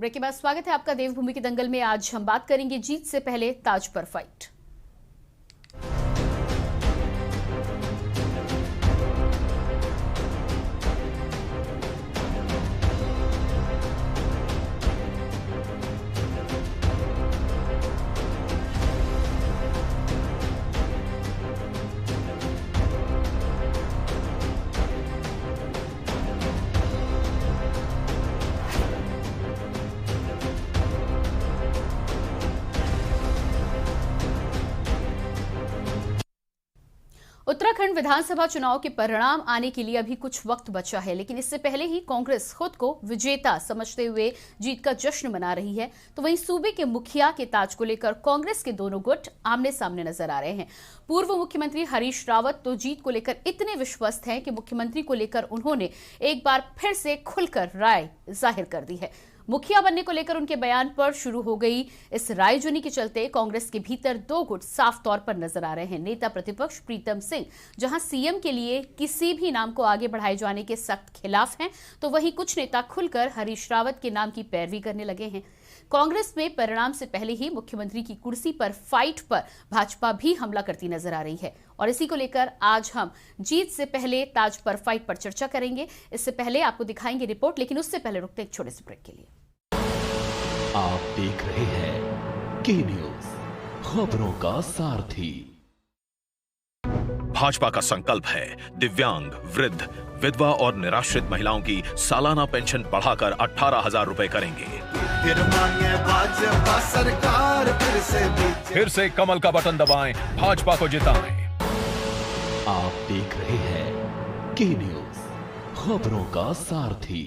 Break के बाद स्वागत है आपका देवभूमि के दंगल में। आज हम बात करेंगे जीत से पहले ताज पर फाइट। उत्तराखंड विधानसभा चुनाव के परिणाम आने के लिए अभी कुछ वक्त बचा है, लेकिन इससे पहले ही कांग्रेस खुद को विजेता समझते हुए जीत का जश्न मना रही है। तो वहीं सूबे के मुखिया के ताज को लेकर कांग्रेस के दोनों गुट आमने सामने नजर आ रहे हैं। पूर्व मुख्यमंत्री हरीश रावत तो जीत को लेकर इतने विश्वस्त हैं कि मुख्यमंत्री को लेकर उन्होंने एक बार फिर से खुलकर राय जाहिर कर दी है। मुखिया बनने को लेकर उनके बयान पर शुरू हो गई इस रायजुनी के चलते कांग्रेस के भीतर दो गुट साफ तौर पर नजर आ रहे हैं। नेता प्रतिपक्ष प्रीतम सिंह जहां सीएम के लिए किसी भी नाम को आगे बढ़ाए जाने के सख्त खिलाफ हैं, तो वहीं कुछ नेता खुलकर हरीश रावत के नाम की पैरवी करने लगे हैं। कांग्रेस में परिणाम से पहले ही मुख्यमंत्री की कुर्सी पर फाइट पर भाजपा भी हमला करती नजर आ रही है और इसी को लेकर आज हम जीत से पहले ताज पर फाइट पर चर्चा करेंगे। इससे पहले आपको दिखाएंगे रिपोर्ट, लेकिन उससे पहले रुकते हैं एक छोटे से ब्रेक के लिए। आप देख रहे हैं के न्यूज, खबरों का सारथी। भाजपा का संकल्प है दिव्यांग, वृद्ध, विधवा और निराश्रित महिलाओं की सालाना पेंशन बढ़ाकर 18,000 रुपए करेंगे। सरकार फिर से कमल का बटन दबाएं, भाजपा को जिताएं। आप देख रहे हैं के न्यूज, खबरों का सारथी।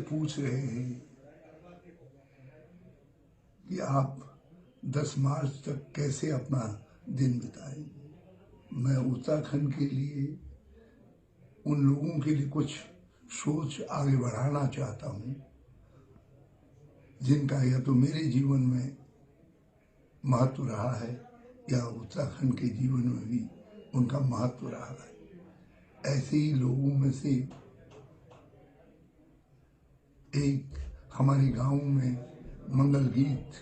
पूछ रहे हैं कि आप 10 मार्च तक कैसे अपना दिन बिताएंगे। मैं उत्तराखंड के लिए, उन लोगों के लिए कुछ सोच आगे बढ़ाना चाहता हूं जिनका या तो मेरे जीवन में महत्व रहा है या उत्तराखंड के जीवन में भी उनका महत्व रहा है। ऐसे ही लोगों में से एक हमारे गांव में मंगल गीत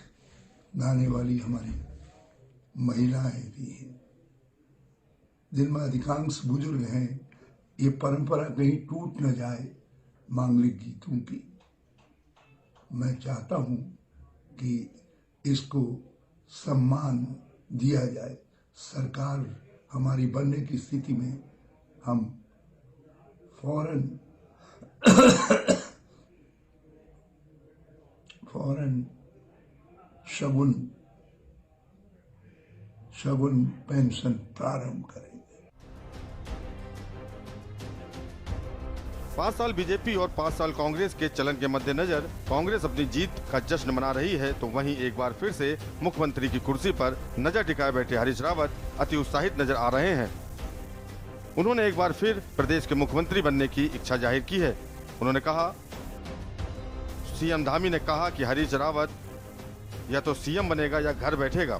गाने वाली हमारी महिलाएं भी हैं, जिनमें अधिकांश बुजुर्ग हैं। ये परंपरा कहीं टूट न जाए मांगलिक गीतों की। मैं चाहता हूं कि इसको सम्मान दिया जाए। सरकार हमारी बनने की स्थिति में हम फौरन शगुन पेंशन प्रारंभ करेंगे। 5 साल बीजेपी और 5 साल कांग्रेस के चलन के मद्देनजर कांग्रेस अपनी जीत का जश्न मना रही है, तो वहीं एक बार फिर से मुख्यमंत्री की कुर्सी पर नजर टिकाए बैठे हरीश रावत अति उत्साहित नजर आ रहे हैं। उन्होंने एक बार फिर प्रदेश के मुख्यमंत्री बनने की इच्छा जाहिर की है। उन्होंने कहा, सीएम धामी ने कहा कि हरीश रावत या तो सीएम बनेगा या घर बैठेगा।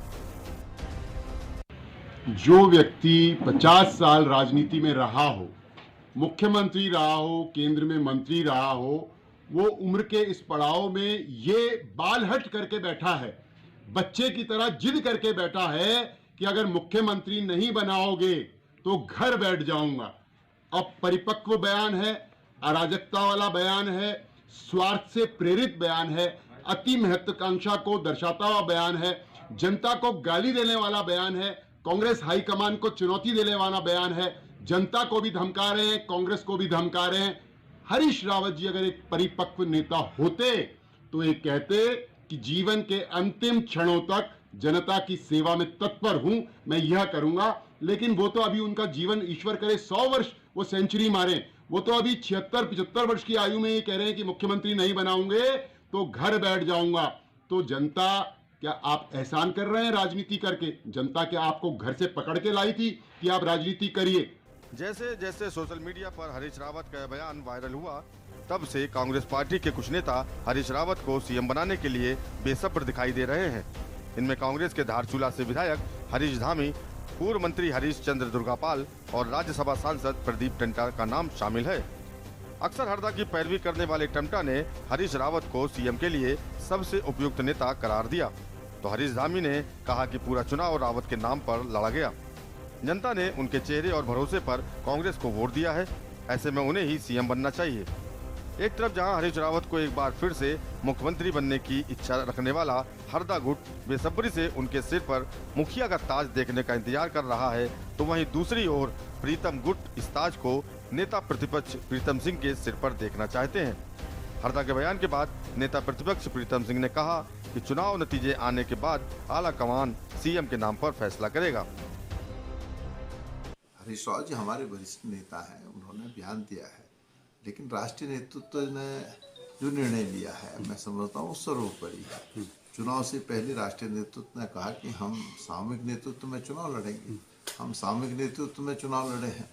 जो व्यक्ति 50 साल राजनीति में रहा हो, मुख्यमंत्री रहा हो, केंद्र में मंत्री रहा हो, वो उम्र के इस पड़ाव में ये बाल हट करके बैठा है, बच्चे की तरह जिद करके बैठा है कि अगर मुख्यमंत्री नहीं बनाओगे तो घर बैठ जाऊंगा। अब परिपक्व बयान है, अराजकता वाला बयान है, स्वार्थ से प्रेरित बयान है, अति महत्वाकांक्षा को दर्शाता हुआ बयान है, जनता को गाली देने वाला बयान है, कांग्रेस हाईकमान को चुनौती देने वाला बयान है, जनता को भी धमका रहे हैं, कांग्रेस को भी धमका रहे हैं। हरीश रावत जी अगर एक परिपक्व नेता होते तो ये कहते कि जीवन के अंतिम क्षणों तक जनता की सेवा में तत्पर हूं, मैं यह करूंगा। लेकिन वो तो अभी उनका जीवन, ईश्वर करे 100 वर्ष वो सेंचुरी मारे, वो तो अभी 76-75 वर्ष की आयु में ये कह रहे हैं कि मुख्यमंत्री नहीं बनाऊंगे तो घर बैठ जाऊंगा। तो जनता क्या आप एहसान कर रहे हैं राजनीति करके? जनता क्या आपको घर से पकड़ के लाई थी कि आप राजनीति करिए? जैसे जैसे सोशल मीडिया पर हरीश रावत का बयान वायरल हुआ, तब से कांग्रेस पार्टी के कुछ नेता हरीश रावत को सीएम बनाने के लिए बेसब्र दिखाई दे रहे हैं। इनमें कांग्रेस के धारचूला से विधायक हरीश धामी, पूर्व मंत्री हरीश चंद्र दुर्गापाल और राज्यसभा सांसद प्रदीप टंटा का नाम शामिल है। अक्सर हरदा की पैरवी करने वाले टंटा ने हरीश रावत को सीएम के लिए सबसे उपयुक्त नेता करार दिया, तो हरीश धामी ने कहा कि पूरा चुनाव रावत के नाम पर लड़ा गया। जनता ने उनके चेहरे और भरोसे पर कांग्रेस को वोट दिया है, ऐसे में उन्हें ही सीएम बनना चाहिए। एक तरफ जहां हरीश रावत को एक बार फिर से मुख्यमंत्री बनने की इच्छा रखने वाला हरदा गुट बेसब्री से उनके सिर पर मुखिया का ताज देखने का इंतजार कर रहा है, तो वहीं दूसरी ओर प्रीतम गुट इस ताज को नेता प्रतिपक्ष प्रीतम सिंह के सिर पर देखना चाहते हैं। हरदा के बयान के बाद नेता प्रतिपक्ष प्रीतम सिंह ने कहा कि चुनाव नतीजे आने के बाद आला कमान सीएम के नाम पर फैसला करेगा। हरीश रावत जी हमारे वरिष्ठ नेता हैं, उन्होंने बयान दिया है, लेकिन राष्ट्रीय नेतृत्व ने जो निर्णय लिया है मैं समझता हूँ सर्वोपरि है। चुनाव से पहले राष्ट्रीय नेतृत्व ने कहा कि हम सामूहिक नेतृत्व में चुनाव लड़ेंगे, हम सामूहिक नेतृत्व में चुनाव लड़े हैं।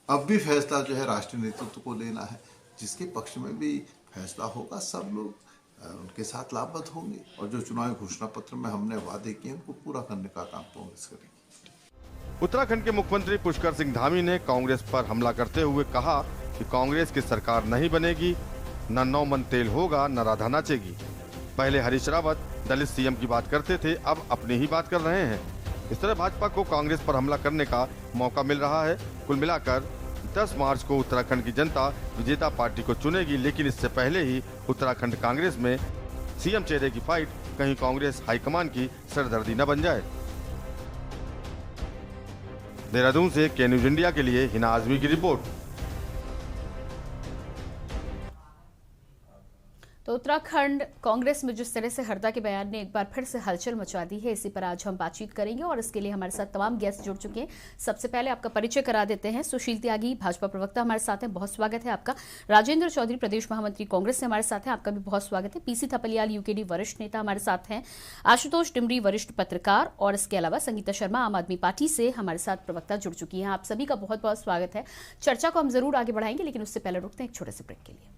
अब भी फैसला जो है राष्ट्रीय नेतृत्व को लेना है, जिसके पक्ष में भी फैसला होगा सब लोग उनके साथ लाभबद्ध होंगे, और जो चुनावी घोषणा पत्र में हमने वादे किए उनको पूरा करने का काम कांग्रेस करेगी। उत्तराखंड के मुख्यमंत्री पुष्कर सिंह धामी ने कांग्रेस पर हमला करते हुए कहा कि कांग्रेस की सरकार नहीं बनेगी, न 9 मन तेल होगा, न राधा नाचेगी। पहले हरीश रावत दलित सीएम की बात करते थे, अब अपनी ही बात कर रहे हैं। इस तरह भाजपा को कांग्रेस पर हमला करने का मौका मिल रहा है। कुल मिलाकर 10 मार्च को उत्तराखंड की जनता विजेता पार्टी को चुनेगी, लेकिन इससे पहले ही उत्तराखंड कांग्रेस में सीएम चेहरे की फाइट कहीं कांग्रेस हाईकमान की सरदर्दी न बन जाए। देहरादून से के न्यूज इंडिया के लिए हिना आजमी की रिपोर्ट। तो उत्तराखंड कांग्रेस में जिस तरह से हरदा के बयान ने एक बार फिर से हलचल मचा दी है, इसी पर आज हम बातचीत करेंगे और इसके लिए हमारे साथ तमाम गेस्ट जुड़ चुके हैं। सबसे पहले आपका परिचय करा देते हैं। सुशील त्यागी भाजपा प्रवक्ता हमारे साथ हैं, बहुत स्वागत है आपका। राजेंद्र चौधरी प्रदेश महामंत्री कांग्रेस से हमारे साथ हैं, आपका भी बहुत स्वागत है। पीसी थपलियाल यूकेडी वरिष्ठ नेता हमारे साथ हैं। आशुतोष डिमरी वरिष्ठ पत्रकार, और इसके अलावा संगीता शर्मा आम आदमी पार्टी से हमारे साथ प्रवक्ता जुड़ चुकी हैं। आप सभी का बहुत बहुत स्वागत है। चर्चा को हम जरूर आगे बढ़ाएंगे, लेकिन उससे पहले रुकते हैं एक छोटे से ब्रेक के लिए।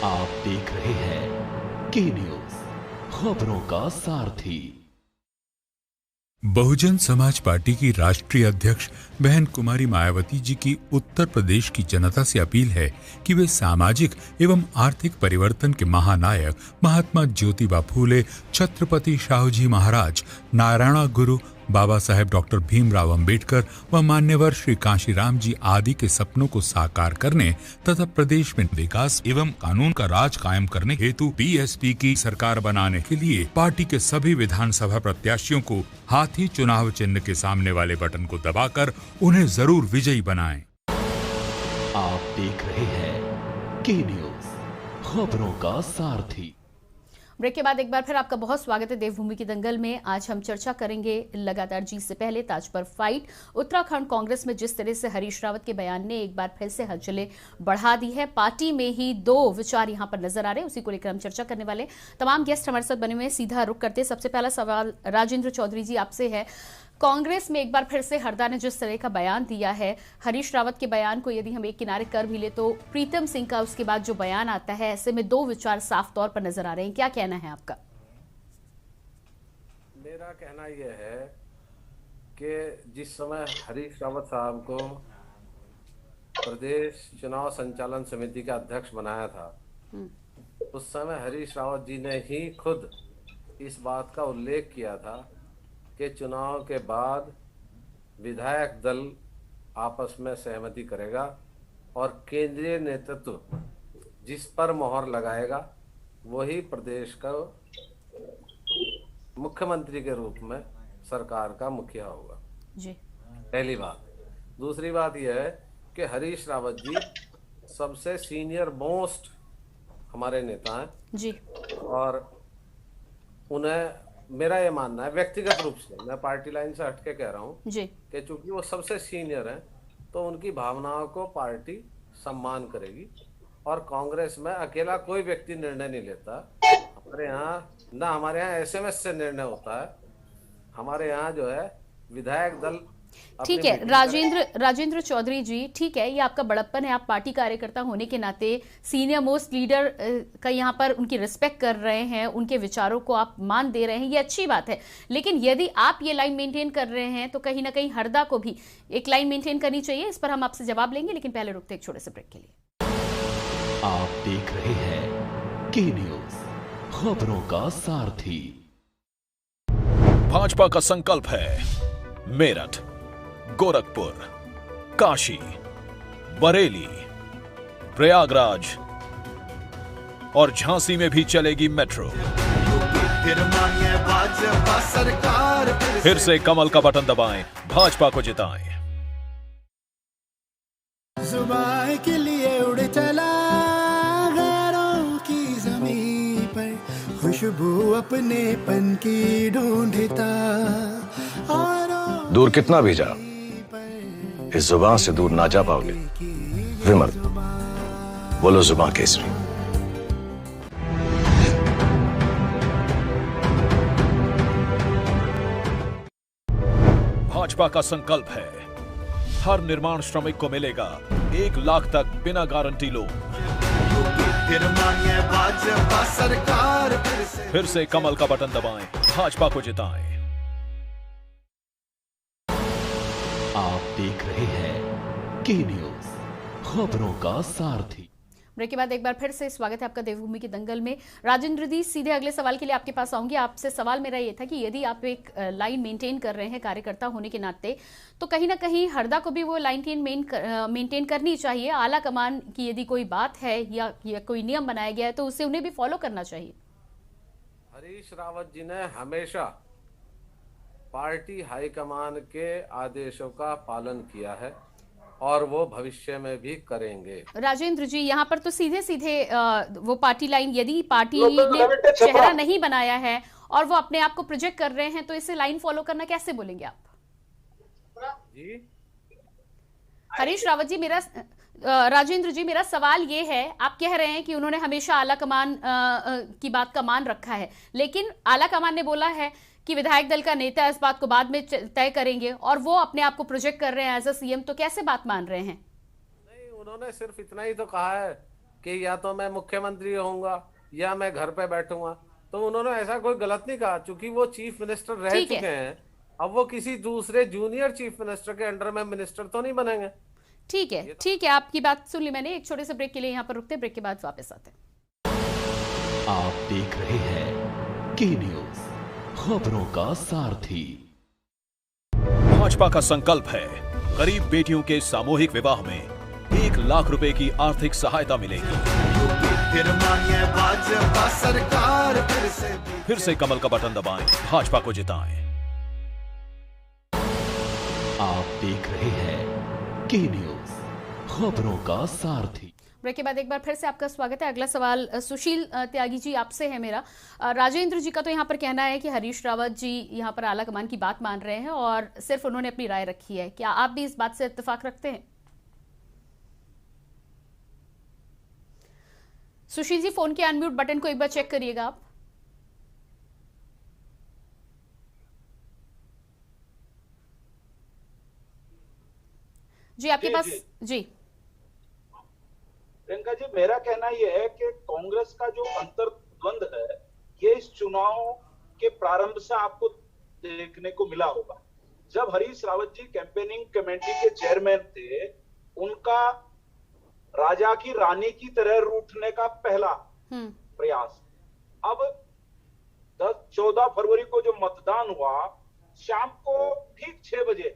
आप देख रहे हैं के न्यूज, खबरों का सारथी। बहुजन समाज पार्टी की राष्ट्रीय अध्यक्ष बहन कुमारी मायावती जी की उत्तर प्रदेश की जनता से अपील है कि वे सामाजिक एवं आर्थिक परिवर्तन के महानायक महात्मा ज्योतिबा फूले, छत्रपति शाहूजी महाराज, नारायण गुरु, बाबा साहेब डॉक्टर भीमराव अंबेडकर व मान्यवर श्री कांशीराम जी आदि के सपनों को साकार करने तथा प्रदेश में विकास एवं कानून का राज कायम करने हेतु बीएसपी की सरकार बनाने के लिए पार्टी के सभी विधानसभा प्रत्याशियों को हाथी चुनाव चिन्ह के सामने वाले बटन को दबाकर उन्हें जरूर विजयी बनाएं। आप देख रहे हैं के न्यूज, खबरों का सारथी। ब्रेक के बाद एक बार फिर आपका बहुत स्वागत है देवभूमि की दंगल में। आज हम चर्चा करेंगे लगातार जीत से पहले ताज पर फाइट। उत्तराखंड कांग्रेस में जिस तरह से हरीश रावत के बयान ने एक बार फिर से हलचलें बढ़ा दी है, पार्टी में ही 2 विचार यहां पर नजर आ रहे हैं, उसी को लेकर हम चर्चा करने वाले। तमाम गेस्ट हमारे साथ बने हुए हैं, सीधा रुख करते हैं। सबसे पहला सवाल राजेंद्र चौधरी जी आपसे है। कांग्रेस में एक बार फिर से हरदा ने जिस तरह का बयान दिया है, हरीश रावत के बयान को यदि हम एक किनारे कर भी ले तो प्रीतम सिंह का उसके बाद जो बयान आता है, ऐसे में 2 विचार साफ तौर पर नजर आ रहे हैं। क्या कहना है आपका? मेरा कहना यह है कि जिस समय हरीश रावत साहब को प्रदेश चुनाव संचालन समिति का अध्यक्ष बनाया था, उस समय हरीश रावत जी ने ही खुद इस बात का उल्लेख किया था कि चुनाव के बाद विधायक दल आपस में सहमति करेगा और केंद्रीय नेतृत्व जिस पर मोहर लगाएगा वही प्रदेश का मुख्यमंत्री के रूप में सरकार का मुखिया होगा जी। पहली बात। दूसरी बात यह है कि हरीश रावत जी सबसे सीनियर मोस्ट हमारे नेता हैं जी, और उन्हें मेरा ये मानना है व्यक्तिगत रूप से, मैं पार्टी लाइन से हटके कह रहा हूँ कि चूंकि वो सबसे सीनियर हैं तो उनकी भावनाओं को पार्टी सम्मान करेगी, और कांग्रेस में अकेला कोई व्यक्ति निर्णय नहीं लेता, हमारे यहाँ एसएमएस से निर्णय होता है। हमारे यहाँ जो है विधायक दल। ठीक है राजेंद्र चौधरी जी, ठीक है, ये आपका बड़प्पन है, आप पार्टी कार्यकर्ता होने के नाते सीनियर मोस्ट लीडर का यहाँ पर उनकी रिस्पेक्ट कर रहे हैं, उनके विचारों को आप मान दे रहे हैं, ये अच्छी बात है। लेकिन यदि आप ये लाइन मेंटेन कर रहे हैं तो कहीं ना कहीं हरदा को भी एक लाइन मेंटेन करनी चाहिए। इस पर हम आपसे जवाब लेंगे, लेकिन पहले रुकते एक छोटे से ब्रेक के लिए। आप देख रहे हैं के न्यूज, खबरों का सारथी। भाजपा का संकल्प है मेरठ, गोरखपुर, काशी, बरेली, प्रयागराज और झांसी में भी चलेगी मेट्रो। फिर से कमल का बटन दबाएं, भाजपा को जिताएं। जुबान के लिए उड़ चला गैरों की ज़मीं पर, खुशबू अपनेपन की ढूंढता। दूर कितना भी जा, इस जुबान से दूर ना जा पाओगे। विमल, बोलो जुबान केसरी। भाजपा का संकल्प है हर निर्माण श्रमिक को मिलेगा 1 लाख तक बिना गारंटी लोन। फिर से कमल का बटन दबाएं, भाजपा को जिताएं। आप देख रहे हैं के न्यूज, खबरों का सारथी। ब्रेक के बाद एक बार फिर से स्वागत है आपका देवभूमि के दंगल में। राजेंद्र जी, सीधे अगले सवाल के लिए आपके पास आऊंगी। आपसे सवाल मेरा ये था कि यदि आप एक लाइन मेंटेन कर रहे हैं कार्यकर्ता होने के नाते, तो कहीं ना कहीं हरदा को भी वो लाइन मेंटेन करनी चाहिए। आला कमान की यदि कोई बात है या कोई नियम बनाया गया है तो उसे उन्हें भी फॉलो करना चाहिए। हरीश रावत जी ने हमेशा पार्टी हाईकमान के आदेशों का पालन किया है और वो भविष्य में भी करेंगे। राजेंद्र जी, यहाँ पर तो सीधे सीधे वो पार्टी लाइन, यदि पार्टी ने चेहरा नहीं बनाया है और वो अपने आप को प्रोजेक्ट कर रहे हैं तो इसे लाइन फॉलो करना कैसे बोलेंगे आप? जी हरीश रावत जी, राजेंद्र जी, मेरा सवाल ये है, आप कह रहे हैं कि उन्होंने हमेशा आला कमान की बात का मान रखा है, लेकिन आला कमान ने बोला है कि विधायक दल का नेता इस बात को बाद में तय करेंगे और वो अपने आप को प्रोजेक्ट कर रहे हैं एज अ सीएम, तो कैसे बात मान रहे हैं? नहीं, उन्होंने सिर्फ इतना ही तो कहा है कि या तो मैं मुख्यमंत्री होऊंगा या मैं घर पे बैठूंगा। तो उन्होंने ऐसा कोई गलत नहीं कहा, चूंकि वो चीफ मिनिस्टर रह चुके हैं। अब वो किसी दूसरे जूनियर चीफ मिनिस्टर के अंडर में मिनिस्टर तो नहीं बनेंगे। ठीक है, ठीक है, आपकी बात सुन ली मैंने। एक छोटे से ब्रेक के लिए यहाँ पर रुकते, ब्रेक के बाद वापस आते हैं। आप देख रहे हैं के न्यूज, खबरों का सारथी। भाजपा का संकल्प है गरीब बेटियों के सामूहिक विवाह में 1 लाख रुपए की आर्थिक सहायता मिलेगी। फिर से कमल का बटन दबाएं, भाजपा को जिताएं। आप देख रहे हैं के न्यूज, खबरों का सारथी। ब्रेक के बाद एक बार फिर से आपका स्वागत है। अगला सवाल सुशील त्यागी जी आपसे है मेरा। राजेंद्र जी का तो यहाँ पर कहना है कि हरीश रावत जी यहाँ पर आला कमान की बात मान रहे हैं और सिर्फ उन्होंने अपनी राय रखी है। क्या आप भी इस बात से इत्तेफाक रखते हैं? सुशील जी, फोन के अनम्यूट बटन को एक बार चेक करिएगा आप। जी आपके पास जी। प्रियंका जी, मेरा कहना यह है कि कांग्रेस का जो अंतर्द्वंद है ये इस चुनाव के प्रारंभ से आपको देखने को मिला होगा। जब हरीश रावत जी कैंपेनिंग कमेटी के चेयरमैन थे, उनका राजा की रानी की तरह रूठने का पहला प्रयास। अब 14 फरवरी को जो मतदान हुआ, शाम को ठीक 6 बजे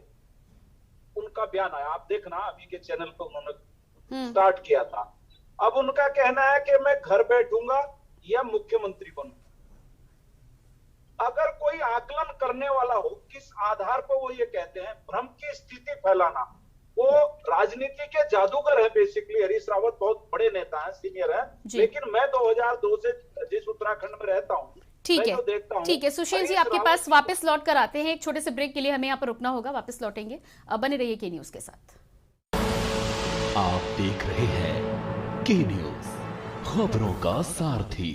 उनका बयान आया। आप देखना, अभी के चैनल पर उन्होंने स्टार्ट किया था। अब उनका कहना है कि मैं घर बैठूंगा या मुख्यमंत्री बनूंगा। अगर कोई आकलन करने वाला हो, किस आधार पर वो ये कहते हैं, भ्रम की स्थिति फैलाना। वो राजनीति के जादूगर है बेसिकली। हरीश रावत बहुत बड़े नेता हैं, सीनियर हैं, लेकिन मैं 2002 से जिस उत्तराखंड में रहता हूँ, ठीक है, ठीक है सुशील जी, आपके पास वापस लौट कर आते हैं। एक छोटे से ब्रेक के लिए हमें यहाँ पर रुकना होगा, वापस लौटेंगे। बने रहिए के न्यूज के साथ। आप देख रहे हैं के न्यूज, खबरों का सारथी।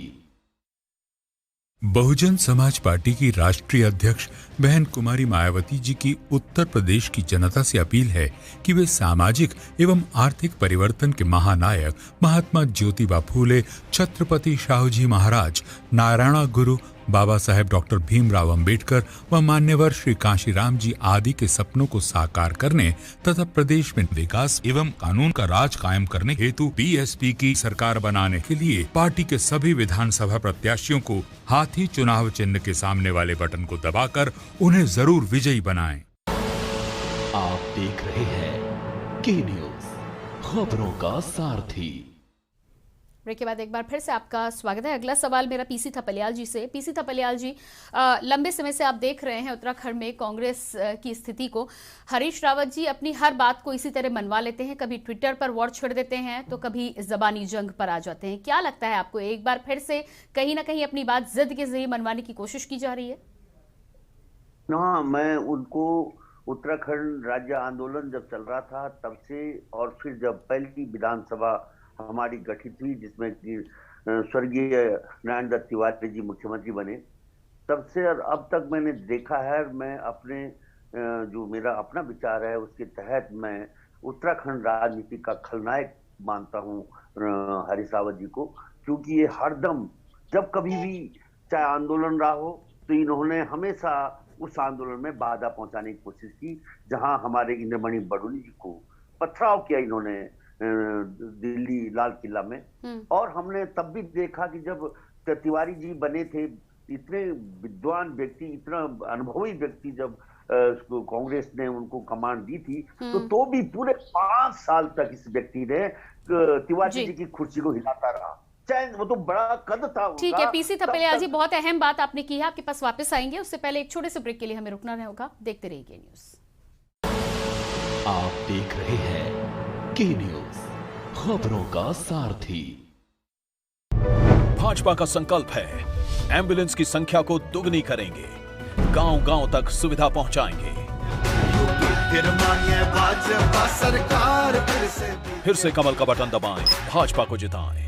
बहुजन समाज पार्टी की राष्ट्रीय अध्यक्ष बहन कुमारी मायावती जी की उत्तर प्रदेश की जनता से अपील है कि वे सामाजिक एवं आर्थिक परिवर्तन के महानायक महात्मा ज्योतिबा फूले, छत्रपति शाहूजी महाराज, नारायणा गुरु, बाबा साहेब डॉक्टर भीमराव अंबेडकर व मान्यवर श्री कांशीराम जी आदि के सपनों को साकार करने तथा प्रदेश में विकास एवं कानून का राज कायम करने हेतु बीएसपी की सरकार बनाने के लिए पार्टी के सभी विधानसभा प्रत्याशियों को हाथी चुनाव चिन्ह के सामने वाले बटन को दबाकर उन्हें जरूर विजयी बनाएं। आप देख रहे हैं के न्यूज, खबरों का सारथी। ब्रेक के बाद एक बार फिर से आपका स्वागत है। अगला सवाल मेरा पीसी थपलियाल जी से। पीसी थपलियाल जी, लंबे समय से आप देख रहे हैं उत्तराखंड में कांग्रेस की स्थिति को। हरीश रावत जी अपनी हर बात को इसी तरह मनवा लेते हैं, कभी ट्विटर पर वॉर छोड़ देते हैं तो कभी जबानी जंग पर आ जाते हैं। क्या लगता है आपको, एक बार फिर से कहीं ना कहीं अपनी बात जिद के जरिए मनवाने की कोशिश की जा रही है? हाँ, मैं उनको उत्तराखंड राज्य आंदोलन जब चल रहा था तब से, और फिर जब पहली विधानसभा हमारी गठित हुई जिसमें कि स्वर्गीय नारायण दत्त तिवारी जी मुख्यमंत्री बने, तब से अब तक मैंने देखा है, मैं अपने जो मेरा अपना विचार है उसके तहत मैं उत्तराखंड राजनीति का खलनायक मानता हूँ हरीश रावत जी को, क्योंकि ये हरदम जब कभी भी चाहे आंदोलन रहा हो तो इन्होंने हमेशा उस आंदोलन में बाधा पहुंचाने की कोशिश की। जहां हमारे इंद्रमणि बडोली जी को पथराव किया इन्होंने दिल्ली लाल किला में, और हमने तब भी देखा कि जब तिवारी जी बने थे, इतने विद्वान व्यक्ति, इतना अनुभवी व्यक्ति, जब कांग्रेस ने उनको कमांड दी थी तो भी पूरे 5 साल तक इस व्यक्ति ने तिवारी जी की कुर्सी को हिलाता रहा। वो तो बड़ा कद था। ठीक है पीसी थपलियाल जी, बहुत अहम बात आपने की है, आपके पास वापस आएंगे, उससे पहले एक छोटे से ब्रेक के लिए हमें रुकना होगा। देखते रहिए न्यूज। आप देख रहे हैं के न्यूज, खबरों का सारथी। भाजपा का संकल्प है एम्बुलेंस की संख्या को दुगनी करेंगे, गांव-गांव तक सुविधा पहुंचाएंगे। भाजपा सरकार फिर से कमल का बटन दबाएं, भाजपा को जिताएं।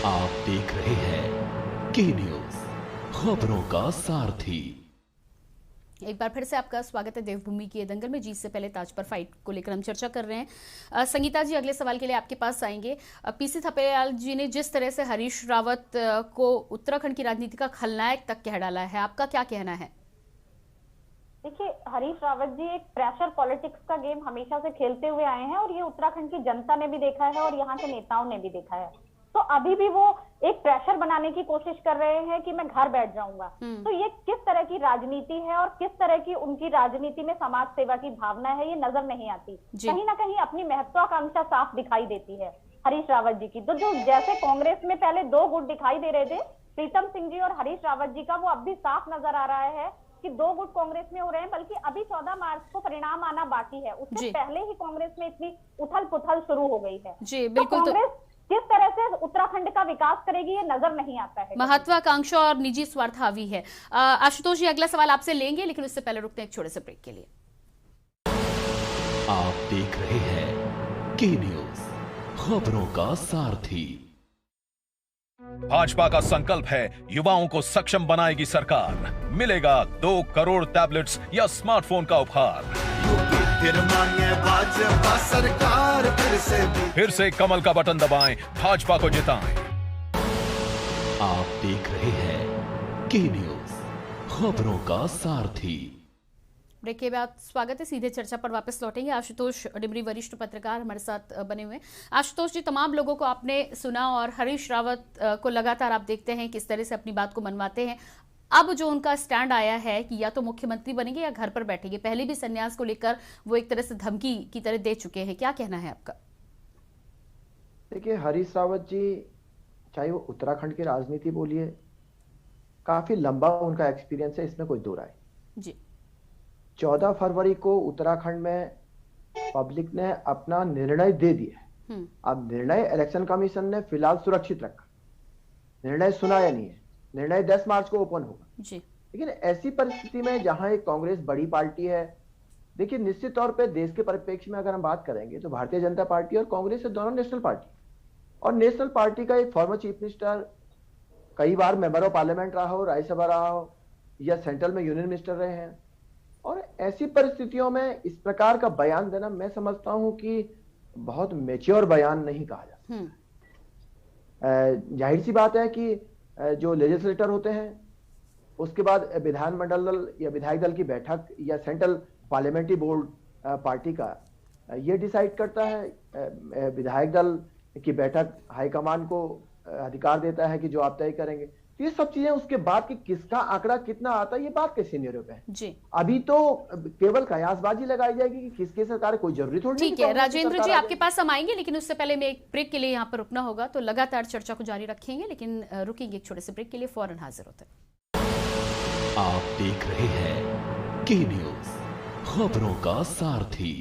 आप देख रहे हैं के न्यूज, खबरों का सारथी। एक बार फिर से आपका स्वागत है देवभूमि की दंगल में। जीत से पहले ताज पर फाइट को लेकर हम चर्चा कर रहे हैं। संगीता जी, अगले सवाल के लिए आपके पास आएंगे। पीसी थपलियाल जी ने जिस तरह से हरीश रावत को उत्तराखंड की राजनीति का खलनायक तक कह डाला है, आपका क्या कहना है? देखिए, हरीश रावत जी एक प्रेशर पॉलिटिक्स का गेम हमेशा से खेलते हुए आए हैं, और ये उत्तराखंड की जनता ने भी देखा है और यहाँ के नेताओं ने भी देखा है। तो अभी भी वो एक प्रेशर बनाने की कोशिश कर रहे हैं कि मैं घर बैठ जाऊंगा। तो ये किस तरह की राजनीति है और किस तरह की उनकी राजनीति में समाज सेवा की भावना है, ये नजर नहीं आती। कहीं ना कहीं अपनी महत्वाकांक्षा साफ दिखाई देती है हरीश रावत जी की। तो जो जैसे कांग्रेस में पहले 2 गुट दिखाई दे रहे थे, प्रीतम सिंह जी और हरीश रावत जी का, वो अब भी साफ नजर आ रहा है कि 2 गुट कांग्रेस में हो रहे हैं। बल्कि अभी 14 मार्च को परिणाम आना बाकी है, उससे पहले ही कांग्रेस में इतनी उथल पुथल शुरू हो गई है। जी बिल्कुल। कांग्रेस किस तरह से उत्तराखंड का विकास करेगी ये नजर नहीं आता है। महत्वाकांक्षा और निजी स्वार्थ हावी है। आशुतोष जी, अगला सवाल आपसे लेंगे, लेकिन उससे पहले रुकते हैं एक छोटे से ब्रेक के लिए। आप देख रहे हैं के न्यूज, खबरों का सारथी। भाजपा का संकल्प है युवाओं को सक्षम बनाएगी सरकार, मिलेगा 2 करोड़ टैबलेट्स या स्मार्टफोन का उपहार। भाजपा सरकार फिर से कमल का बटन दबाएं, भाजपा को जिताएं। आप देख रहे हैं के न्यूज, खबरों का सारथी। ब्रेक के बाद स्वागत है, सीधे चर्चा पर वापस लौटेंगे। आशुतोष डिमरी वरिष्ठ पत्रकार हमारे साथ बने हुए हैं। आशुतोष जी, तमाम लोगों को आपने सुना और हरीश रावत को लगातार आप देखते हैं किस तरह से अपनी बात को मनवाते हैं। अब जो उनका स्टैंड आया है कि या तो मुख्यमंत्री बनेंगे या घर पर बैठेंगे, पहले भी संन्यास को लेकर वो एक तरह से धमकी की तरह दे चुके हैं, क्या कहना है आपका? देखिए, हरीश रावत जी चाहे वो उत्तराखंड की राजनीति बोलिए, काफी लंबा उनका एक्सपीरियंस है, इसमें कोई दो राय जी। 14 फरवरी को उत्तराखंड में पब्लिक ने अपना निर्णय दे दिया। अब निर्णय इलेक्शन कमीशन ने फिलहाल सुरक्षित रखा, निर्णय सुनाया नहीं है, निर्णय 10 मार्च को ओपन होगा जी। लेकिन ऐसी परिस्थिति में जहां एक कांग्रेस बड़ी पार्टी है, देखिए निश्चित तौर पे देश के परिप्रेक्ष्य में अगर हम बात करेंगे तो भारतीय जनता पार्टी और कांग्रेस दोनों नेशनल पार्टी, और नेशनल पार्टी का एक फॉर्मर चीफ मिनिस्टर कई बार मेंबर ऑफ पार्लियामेंट रहा हो, राज्यसभा रहा हो, या सेंट्रल में यूनियन मिनिस्टर रहे हैं। और ऐसी परिस्थितियों में इस प्रकार का बयान देना मैं समझता हूं कि बहुत मैच्योर बयान नहीं कहा जा सकता। जाहिर सी बात है कि जो लेजिस्लेटर होते हैं, उसके बाद विधानमंडल दल या विधायक दल की बैठक या सेंट्रल पार्लियामेंट्री बोर्ड पार्टी का ये डिसाइड करता है। विधायक दल की बैठक हाईकमान को अधिकार देता है कि जो आप तय करेंगे। तो ये सब चीजें उसके बाद कि किसका आंकड़ा कितना आता है, ये बात के सीनियरों पे है जी। अभी तो केवल कयासबाजी लगाई जाएगी कि किसकी सरकार, कोई जरूरी थोड़ी। ठीक है राजेंद्र जी, आपके पास हम आएंगे, लेकिन उससे पहले मैं एक ब्रेक के लिए यहाँ पर रुकना होगा, तो लगातार चर्चा को जारी रखेंगे, लेकिन रुकेंगे एक छोटे से ब्रेक के लिए, फौरन हाजिर होते हैं। आप देख रहे हैं के न्यूज, खबरों का सारथी।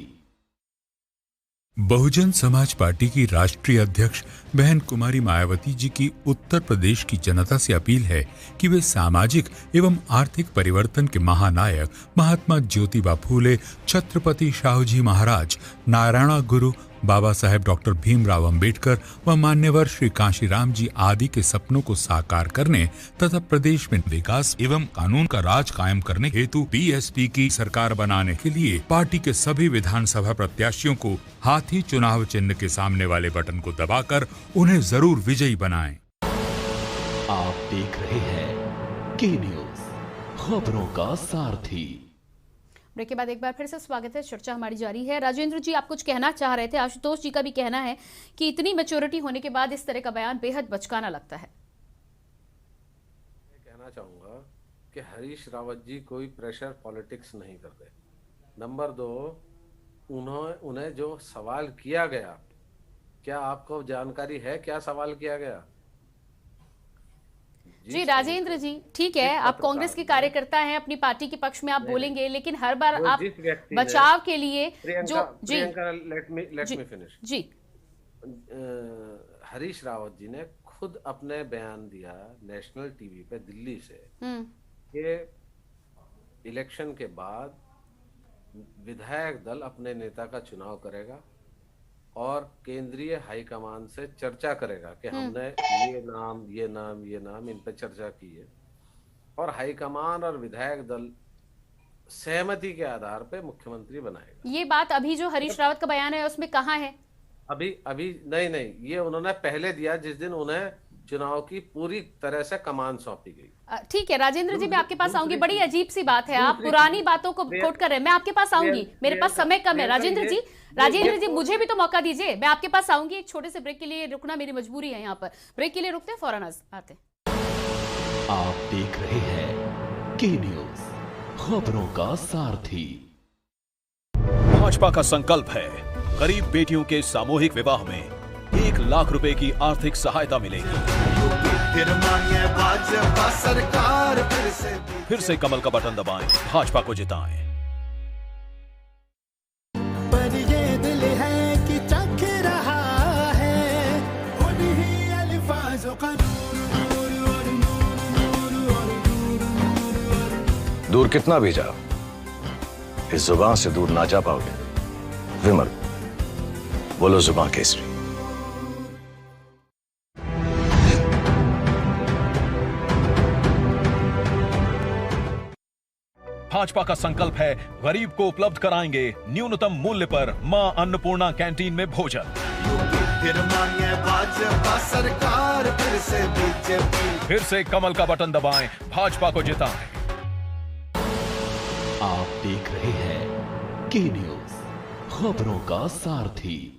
बहुजन समाज पार्टी की राष्ट्रीय अध्यक्ष बहन कुमारी मायावती जी की उत्तर प्रदेश की जनता से अपील है कि वे सामाजिक एवं आर्थिक परिवर्तन के महानायक महात्मा ज्योतिबा फूले, छत्रपति शाहूजी महाराज, नारायण गुरु, बाबा साहेब डॉक्टर भीमराव अंबेडकर व मान्यवर श्री कांशीराम जी आदि के सपनों को साकार करने तथा प्रदेश में विकास एवं कानून का राज कायम करने हेतु बीएसपी की सरकार बनाने के लिए पार्टी के सभी विधानसभा प्रत्याशियों को हाथी चुनाव चिन्ह के सामने वाले बटन को दबाकर उन्हें जरूर विजयी बनाएं। आप देख रहे हैं के न्यूज, खबरों का सारथी। ब्रेक के बाद एक बार फिर से स्वागत है, चर्चा हमारी जारी है। राजेंद्र जी, आप कुछ कहना चाह रहे थे। आशुतोष जी का भी कहना है कि इतनी मैच्योरिटी होने के बाद इस तरह का बयान बेहद बचकाना लगता है। मैं कहना चाहूंगा कि हरीश रावत जी कोई प्रेशर पॉलिटिक्स नहीं करते। नंबर 2, उन्हें जो सवाल किया गया, क्या आपको जानकारी है क्या सवाल किया गया? जी राजेंद्र जी, ठीक है, आप कांग्रेस के कार्यकर्ता हैं, अपनी पार्टी के पक्ष में आप बोलेंगे, लेकिन हर बार आप बचाव के लिए जो जी लेट मी फिनिश जी। हरीश रावत जी ने खुद अपने बयान दिया नेशनल टीवी पे दिल्ली से कि इलेक्शन के बाद विधायक दल अपने नेता का चुनाव करेगा और केंद्रीय हाईकमान से चर्चा करेगा कि हमने ये नाम इन पे चर्चा की है और हाईकमान और विधायक दल सहमति के आधार पे मुख्यमंत्री बनाएगा। ये बात अभी जो हरीश रावत का बयान है उसमें कहाँ है? अभी नहीं, ये उन्होंने पहले दिया जिस दिन उन्हें चुनाव की पूरी तरह से कमान सौंपी गई। ठीक है राजेंद्र जी, मैं आपके पास आऊंगी। बड़ी अजीब सी बात है, आप पुरानी बातों को कोट कर रहे हैं। मैं आपके पास आऊंगी, मेरे पास समय कम है। राजेंद्र जी मुझे भी तो मौका दीजिए, मैं आपके पास आऊंगी। एक छोटे से ब्रेक के लिए रुकना मेरी मजबूरी है। यहाँ पर ब्रेक के लिए रुकते हैं, फौरन आते हैं। आप देख रहे हैं के न्यूज, खबरों का सारथी। भाजपा का संकल्प है गरीब बेटियों के सामूहिक विवाह में 1 लाख रुपए की आर्थिक सहायता मिलेगी। सरकार फिर से कमल का बटन दबाएं, भाजपा को जिताएं। पर ये दिल है कि चख रहा है उन्हीं अल्फाजों का दूर कितना भी जाओ, इस जुबान से दूर ना जा पाओगे। विमल, बोलो जुबान केसरी। भाजपा का संकल्प है गरीब को उपलब्ध कराएंगे न्यूनतम मूल्य पर मां अन्नपूर्णा कैंटीन में भोजन। सरकार फिर से कमल का बटन दबाएं, भाजपा को जिताएं। आप देख रहे हैं के न्यूज, खबरों का सारथी।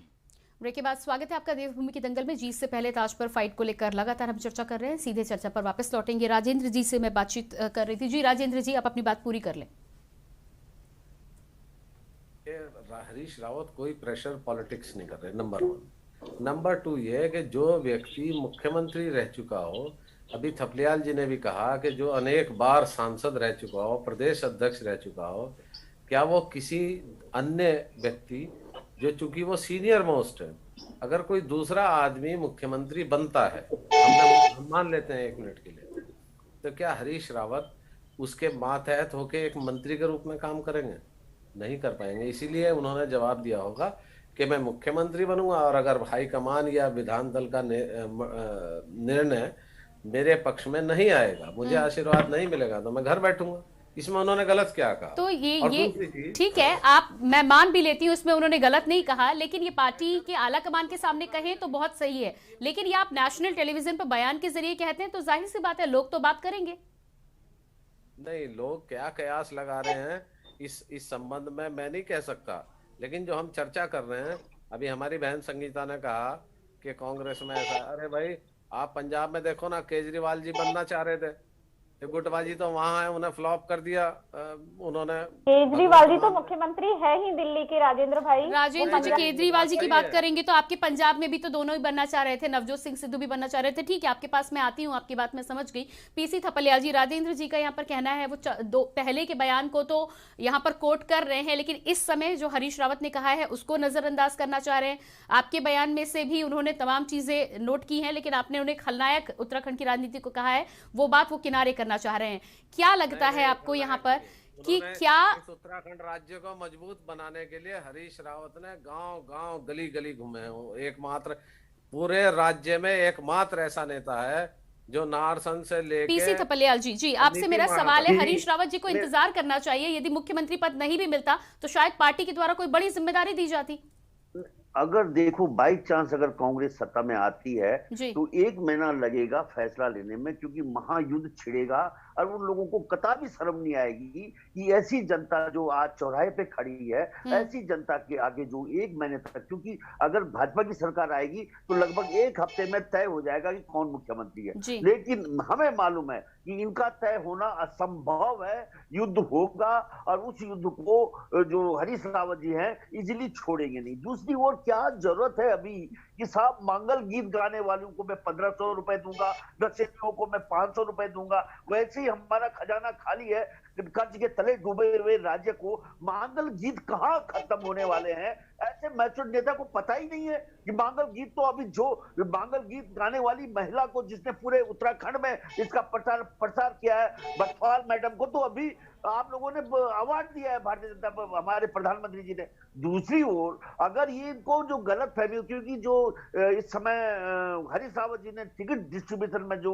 ब्रेक के बाद स्वागत है आपका देवभूमि के दंगल में। जीत से पहले ताज पर फाइट को लेकर लगातार हम चर्चा कर रहे हैं। सीधे चर्चा पर वापस लौटेंगे। राजेंद्र जी से मैं बातचीत कर रही थी। जी राजेंद्र जी, आप अपनी बात पूरी कर लें। हरीश रावत कोई प्रेशर पॉलिटिक्स नहीं कर रहे, नंबर 1। नंबर 2 ये है कि जो व्यक्ति मुख्यमंत्री रह चुका हो, अभी थपलियाल जी ने भी कहा कि जो अनेक बार सांसद रह चुका हो, प्रदेश अध्यक्ष रह चुका हो, क्या वो किसी अन्य व्यक्ति जो चूंकि वो सीनियर मोस्ट है, अगर कोई दूसरा आदमी मुख्यमंत्री बनता है, हम मान लेते हैं 1 मिनट के लिए, तो क्या हरीश रावत उसके मातहत होके एक मंत्री के रूप में काम करेंगे? नहीं कर पाएंगे। इसीलिए उन्होंने जवाब दिया होगा कि मैं मुख्यमंत्री बनूंगा और अगर हाईकमान या विधान दल का निर्णय मेरे पक्ष में नहीं आएगा, मुझे आशीर्वाद नहीं मिलेगा तो मैं घर बैठूंगा। इसमें उन्होंने गलत क्या कहा? तो ये ठीक है, मैं मान भी लेती हूँ इसमें उन्होंने गलत नहीं कहा, लेकिन ये पार्टी के आला कमान के सामने कहें तो बहुत सही है, लेकिन ये आप नेशनल टेलीविजन पर बयान के जरिए कहते हैं तो जाहिर सी बात है लोग तो बात करेंगे। नहीं, लोग क्या कयास लगा रहे हैं इस संबंध में मैं नहीं कह सकता, लेकिन जो हम चर्चा कर रहे हैं, अभी हमारी बहन संगीता ने कहा कि कांग्रेस में ऐसा, अरे भाई आप पंजाब में देखो ना, केजरीवाल जी बनना चाह रहे थे, गुटबाजी तो वहां है, उन्हें फ्लॉप कर दिया उन्होंने। केजरीवाल जी तो मुख्यमंत्री है ही दिल्ली के, राजेंद्र भाई। राजेंद्र जी केजरीवाल जी की बात करेंगे तो आपके पंजाब में भी तो दोनों ही बनना चाह रहे थे, नवजोत सिंह सिद्धू भी बनना चाह रहे थे। ठीक है, आपके पास मैं आती हूँ, आपकी बात मैं समझ गई। पीसी थपलियाल जी, राजेंद्र जी का यहाँ पर कहना है वो पहले के बयान को तो यहाँ पर कोट कर रहे हैं, लेकिन इस समय जो हरीश रावत ने कहा है उसको नजरअंदाज करना चाह रहे हैं। आपके बयान में से भी उन्होंने तमाम चीजें नोट की हैं, लेकिन आपने उन्हें खलनायक उत्तराखंड की राजनीति को कहा है, वो बात वो किनारे करना चाह रहे हैं। क्या लगता है आपको यहाँ पर कि क्या उत्तराखंड राज्य को मजबूत बनाने के लिए हरीश रावत ने गांव-गांव गली-गली घूमे हैं? एकमात्र पूरे राज्य में एकमात्र ऐसा नेता है जो नारसन से लेकर पीसी थपलियाल जी आपसे मेरा सवाल है, हरीश रावत जी को इंतजार करना चाहिए, यदि मुख्यमंत्री पद नहीं भी मिलता तो शायद पार्टी के द्वारा कोई बड़ी जिम्मेदारी दी जाती। अगर देखो बाई चांस अगर कांग्रेस सत्ता में आती है तो 1 महीना लगेगा फैसला लेने में, क्योंकि महायुद्ध छिड़ेगा और उन लोगों को कतई शर्म नहीं आएगी कि ऐसी जनता जो आज चौराहे पे खड़ी है, ऐसी जनता के आगे जो 1 महीने तक, क्योंकि अगर भाजपा की सरकार आएगी तो लगभग 1 हफ्ते में तय हो जाएगा कि कौन मुख्यमंत्री है, लेकिन हमें मालूम है कि इनका तय होना असंभव है। युद्ध होगा और उस युद्ध को जो हरीश रावत जी हैं इजिली छोड़ेंगे नहीं। दूसरी ओर क्या जरूरत है अभी कि साहब मंगल गीत गाने वालों को मैं 1500 रुपए दूंगा, नक्सलियों को मैं 500 रुपए दूंगा, वैसे ही हमारा खजाना खाली है, कर्ज के तले डूबे हुए राज्य को मंगल गीत कहाँ खत्म होने वाले हैं? ऐसे मैच्योर नेता को पता ही नहीं है कि मंगल गीत तो अभी जो मंगल गीत गाने वाली महिला को जिसने पूरे उत्तराखंड में इसका प्रसार किया है, बटवाल मैडम को तो अभी आप लोगों ने अवार्ड दिया है भारतीय जनता पर, हमारे प्रधानमंत्री जी ने। दूसरी ओर अगर ये इनको जो गलत फहमी, क्योंकि जो इस समय हरीश रावत जी ने टिकट डिस्ट्रीब्यूशन में जो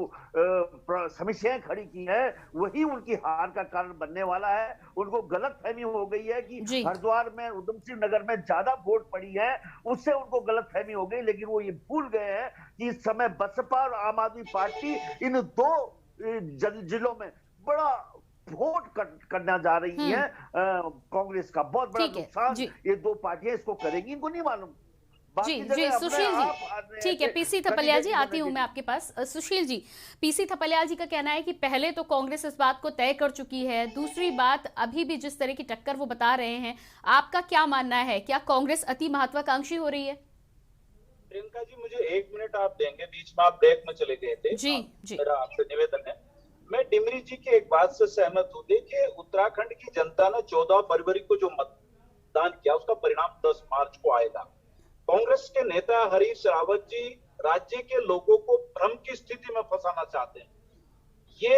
समस्याएं खड़ी की है वही उनकी हार का कारण बनने वाला है। उनको गलत फहमी हो गई है कि हरिद्वार में, उधम सिंह नगर में ज्यादा वोट पड़ी है, उससे उनको गलत फहमी हो गई, लेकिन वो ये भूल गए हैं कि इस समय बसपा और आम आदमी पार्टी इन 2 जिलों में बड़ा वोट करना जा रही है। कांग्रेस का बहुत बड़ा नुकसान ये 2 पार्टियां इसको करेंगी, इनको नहीं मालूम। जी सुशील जी, ठीक है, पीसी थपलियाल जी आती हूं मैं आपके पास। सुशील जी, पीसी थपलियाल जी का कहना है कि पहले तो कांग्रेस इस बात को तय कर चुकी है, दूसरी बात अभी भी जिस तरह की टक्कर वो बता रहे हैं, आपका क्या मानना है? क्या कांग्रेस अति महत्वाकांक्षी हो रही है? प्रियंका जी मुझे 1 मिनट आप देंगे, बीच में आप ब्रेक में चले गए थे। जी मेरा आपसे निवेदन है, मैं डिमरी जी की एक बात से सहमत हूँ। देखिए उत्तराखंड की जनता ने 14 फरवरी को जो मतदान किया उसका परिणाम 10 मार्च को आएगा। कांग्रेस के नेता हरीश रावत जी राज्य के लोगों को भ्रम की स्थिति में फंसाना चाहते हैं। ये